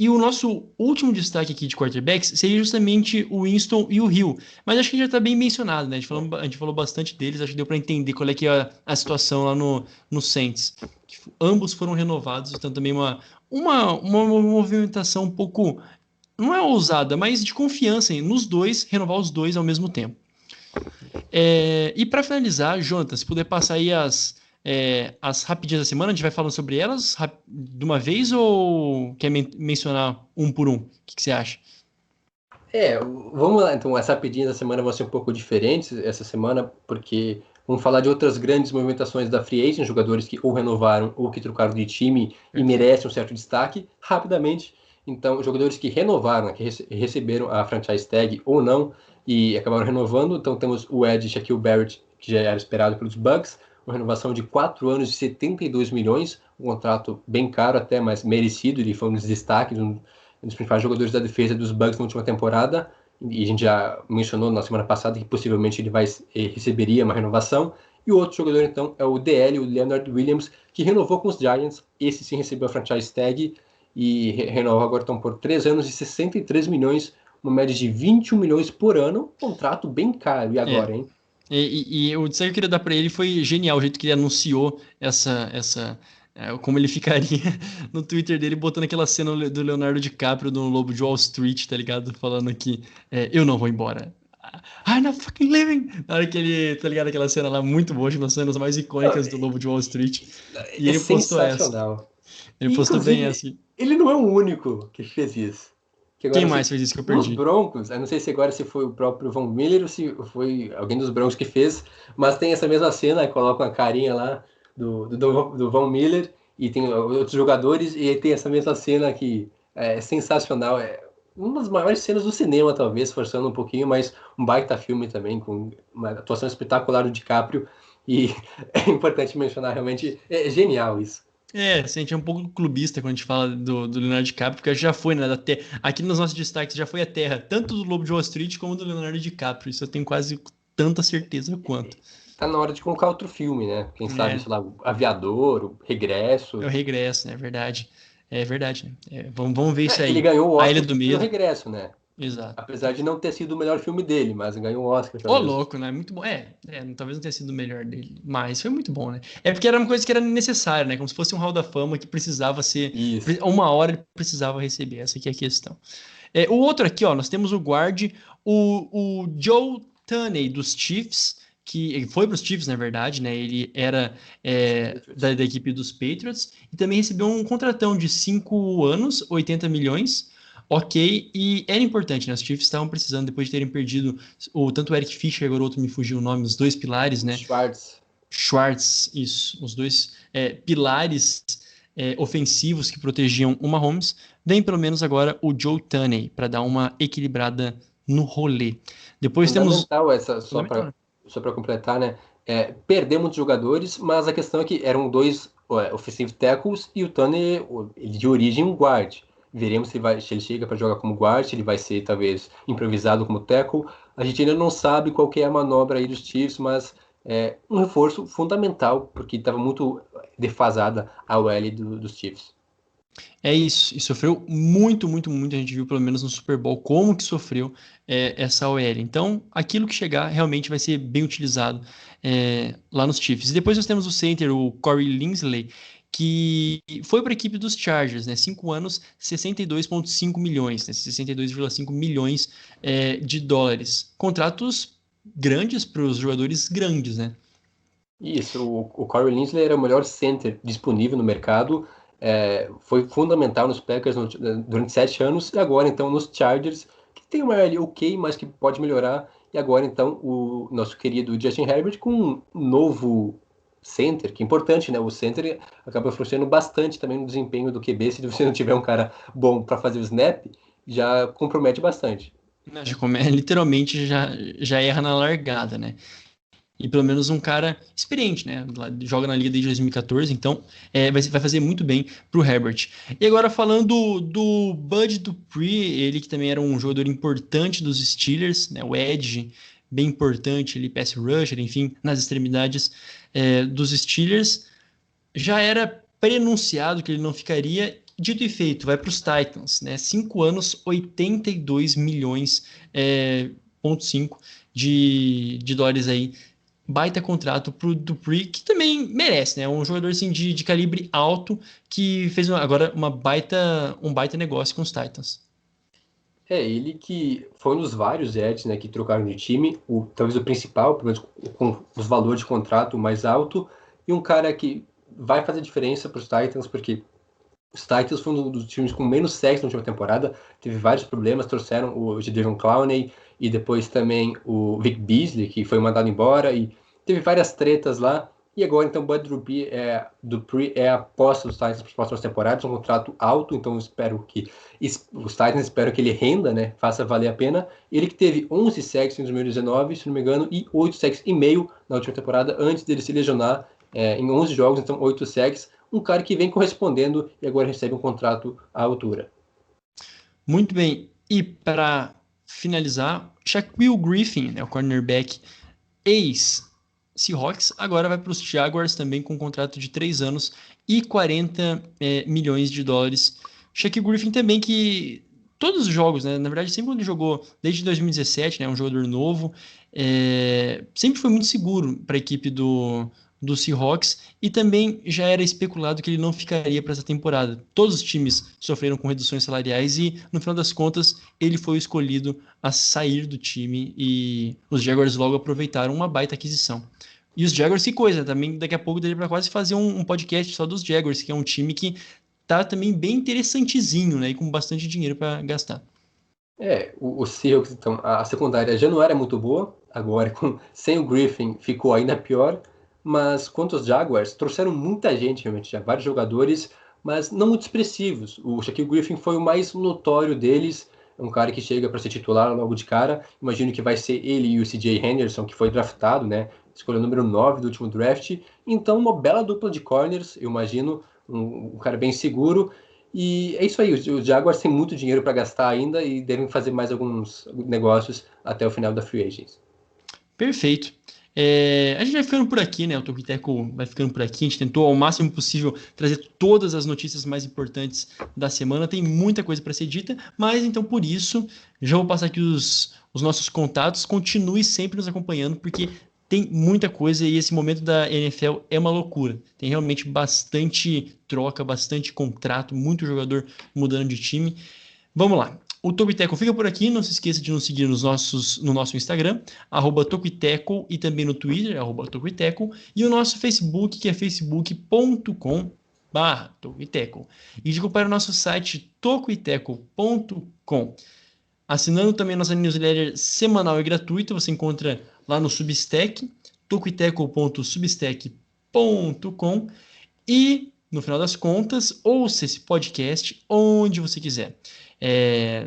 E o nosso último destaque aqui de quarterbacks seria justamente o Winston e o Hill. Mas acho que já está bem mencionado, né? A gente falou bastante deles, acho que deu para entender qual é que é a situação lá no Saints. Ambos foram renovados, então também uma movimentação um pouco, não é ousada, mas de confiança nos dois, renovar os dois ao mesmo tempo. E para finalizar, Jonathan, se puder passar aí as rapidinhas da semana, a gente vai falando sobre elas de uma vez ou quer mencionar um por um? O que você acha? Vamos lá, então as rapidinhas da semana vão ser um pouco diferentes essa semana, porque vamos falar de outras grandes movimentações da Free Agent, jogadores que ou renovaram ou que trocaram de time e merecem um certo destaque, rapidamente. Então, jogadores que renovaram, né, que receberam a franchise tag ou não, e acabaram renovando. Então, temos o Ed Shaquille Barrett, que já era esperado pelos Bucks, uma renovação de 4 anos e 72 milhões, um contrato bem caro até, mas merecido. Ele foi um dos destaques, um dos principais jogadores da defesa dos Bucks na última temporada, e a gente já mencionou na semana passada que possivelmente ele receberia uma renovação. E o outro jogador, então, é o DL, o Leonard Williams, que renovou com os Giants. Esse sim recebeu a franchise tag e renova agora, então, por 3 anos e 63 milhões, uma média de 21 milhões por ano, contrato bem caro. E agora, hein? E o destaque que eu queria dar para ele foi genial, o jeito que ele anunciou como ele ficaria no Twitter dele, botando aquela cena do Leonardo DiCaprio no Lobo de Wall Street, tá ligado? Falando que eu não vou embora. I'm not fucking leaving! Na hora que ele, tá ligado? Aquela cena lá muito boa, uma das cenas mais icônicas do Lobo de Wall Street. E ele postou essa. Ele postou bem essa. Ele não é o único que fez isso. Quem mais fez isso que eu perdi? Os Broncos, eu não sei se agora se foi o próprio Von Miller ou se foi alguém dos Broncos que fez, mas tem essa mesma cena, coloca uma carinha lá do Von Miller e tem outros jogadores, e tem essa mesma cena que é sensacional. É uma das maiores cenas do cinema, talvez, forçando um pouquinho, mas um baita filme também, com uma atuação espetacular do DiCaprio, e é importante mencionar, realmente, é genial isso. A gente é um pouco clubista quando a gente fala do Leonardo DiCaprio, porque já foi, né, aqui nos nossos destaques já foi a terra, tanto do Lobo de Wall Street como do Leonardo DiCaprio, isso eu tenho quase tanta certeza quanto. Tá na hora de colocar outro filme, né? Quem sabe, sei lá, o Aviador, o Regresso. É o Regresso, né? É verdade. É verdade, né? Vamos ver isso aí. Ele ganhou o Oscar A Ilha do Medo. pelo Regresso, né? Exato. Apesar de não ter sido o melhor filme dele, mas ganhou o Oscar. Louco, né? Muito bom. Talvez não tenha sido o melhor dele, mas foi muito bom, né? É porque era uma coisa que era necessária, né? Como se fosse um Hall da Fama que precisava ser... Isso. Uma hora ele precisava receber, essa aqui é a questão. O outro aqui, ó, nós temos o guard, o Joe Tunney, dos Chiefs, que ele foi para os Chiefs, na verdade, né? Ele era da equipe dos Patriots e também recebeu um contratão de 5 anos, 80 milhões. Ok, e era importante, né? Os Chiefs estavam precisando, depois de terem perdido tanto o Eric Fischer, agora o outro me fugiu o nome, os dois pilares, né? Schwartz, isso. Os dois pilares ofensivos que protegiam o Mahomes. Vem pelo menos agora o Joe Tunney, para dar uma equilibrada no rolê. Depois temos... Só para completar, né? Perdeu muitos jogadores, mas a questão é que eram 2 offensive tackles e o Tunney, de origem, um guard. Veremos se ele chega para jogar como guard, se ele vai ser, talvez, improvisado como tackle. A gente ainda não sabe qual que é a manobra aí dos Chiefs, mas é um reforço fundamental, porque estava muito defasada a OL dos Chiefs. É isso, e sofreu muito, muito, muito. A gente viu, pelo menos no Super Bowl, como que sofreu essa OL. Então, aquilo que chegar realmente vai ser bem utilizado lá nos Chiefs. E depois nós temos o center, o Corey Linsley, que foi para a equipe dos Chargers, né? 5 anos, 62,5 milhões, né? 62,5 milhões de dólares. Contratos grandes para os jogadores grandes, né? Isso, o Corey Linsley era o melhor center disponível no mercado, foi fundamental nos Packers durante 7 anos, e agora então nos Chargers, que tem uma área ok, mas que pode melhorar, e agora então o nosso querido Justin Herbert com um novo center, que é importante, né? O center acaba influenciando bastante também no desempenho do QB. Se você não tiver um cara bom para fazer o snap, já compromete bastante. Literalmente já erra na largada, né? E pelo menos um cara experiente, né? Joga na liga desde 2014, então vai fazer muito bem pro Herbert. E agora falando do Bud Dupree, ele que também era um jogador importante dos Steelers, né? O edge, bem importante, ele pass rusher, enfim, nas extremidades dos Steelers. Já era prenunciado que ele não ficaria, dito e feito, vai para os Titans, né? 5 anos, 82 milhões, 0,5 de dólares aí. Baita contrato pro Dupree, que também merece, né? Um jogador assim, de calibre alto, que fez agora um baita negócio com os Titans. Ele que foi um dos vários edges, né, que trocaram de time, talvez o principal, pelo menos com os valores de contrato mais alto, e um cara que vai fazer diferença para os Titans, porque os Titans foi um dos times com menos sacks na última temporada, teve vários problemas, trouxeram o Jadeveon Clowney e depois também o Vic Beasley, que foi mandado embora, e teve várias tretas lá, E agora, então, Bud Dupree é a aposta dos Titans para as próximas temporadas, um contrato alto, então espero que os Titans esperam que ele renda, né, faça valer a pena. Ele que teve 11 sacks em 2019, se não me engano, e 8 sacks e meio na última temporada, antes dele se lesionar em 11 jogos, então 8 sacks. Um cara que vem correspondendo e agora recebe um contrato à altura. Muito bem. E para finalizar, Shaquille Griffin, né, o cornerback ex-Seahawks, agora vai para os Jaguars também com um contrato de 3 anos e 40 milhões de dólares. Shaquille Griffin também que todos os jogos, né, na verdade sempre quando ele jogou desde 2017, né, um jogador novo, sempre foi muito seguro para a equipe do Seahawks e também já era especulado que ele não ficaria para essa temporada. Todos os times sofreram com reduções salariais e, no final das contas, ele foi o escolhido a sair do time e os Jaguars logo aproveitaram uma baita aquisição. E os Jaguars, que coisa, também daqui a pouco daria para quase fazer um podcast só dos Jaguars, que é um time que tá também bem interessantezinho, né, e com bastante dinheiro para gastar. O Seahawks, então, a secundária já não era muito boa, agora sem o Griffin ficou ainda pior, mas quanto aos Jaguars, trouxeram muita gente, realmente, já vários jogadores, mas não muito expressivos. O Shaquille Griffin foi o mais notório deles, um cara que chega para ser titular logo de cara, imagino que vai ser ele e o CJ Henderson, que foi draftado, né, escolheu o número 9 do último draft, então uma bela dupla de corners, eu imagino, um cara bem seguro. E é isso aí, os Jaguars têm muito dinheiro para gastar ainda e devem fazer mais alguns negócios até o final da Free Agents. Perfeito. A gente vai ficando por aqui, né? O Tokiteco vai ficando por aqui. A gente tentou ao máximo possível trazer todas as notícias mais importantes da semana. Tem muita coisa para ser dita, mas então por isso já vou passar aqui os nossos contatos. Continue sempre nos acompanhando, porque tem muita coisa e esse momento da NFL é uma loucura. Tem realmente bastante troca, bastante contrato, muito jogador mudando de time. Vamos lá. O Tokiteco fica por aqui. Não se esqueça de nos seguir no nosso Instagram, @Tokiteco, e também no Twitter, @Tokiteco, e o nosso Facebook, que é facebook.com/Tokiteco. E de acompanhar o nosso site tocoiteco.com. Assinando também a nossa newsletter semanal e gratuita, você encontra lá no Substack, tocoiteco.substack.com. E, no final das contas, ouça esse podcast onde você quiser.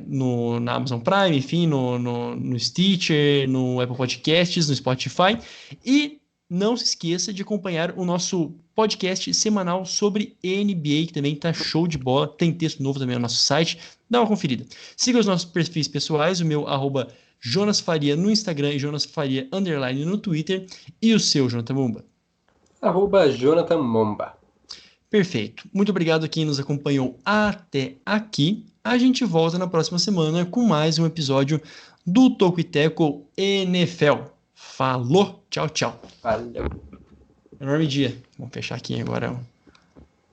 Na Amazon Prime, enfim, no Stitcher, no Apple Podcasts, no Spotify. E não se esqueça de acompanhar o nosso podcast semanal sobre NBA, que também tá show de bola. Tem texto novo também no nosso site. Dá uma conferida. Siga os nossos perfis pessoais, o meu @Jonas Faria no Instagram e Jonas Faria _ no Twitter. E o seu, Jonathan Mumba? @Jonathan Momba. Perfeito. Muito obrigado a quem nos acompanhou até aqui. A gente volta na próxima semana com mais um episódio do Tokiteco NFL. Falou, tchau, tchau. Valeu. Enorme dia. Vamos fechar aqui agora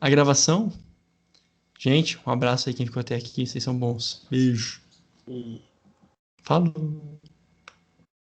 a gravação. Gente, um abraço aí quem ficou até aqui. Vocês são bons. Beijo. Falou.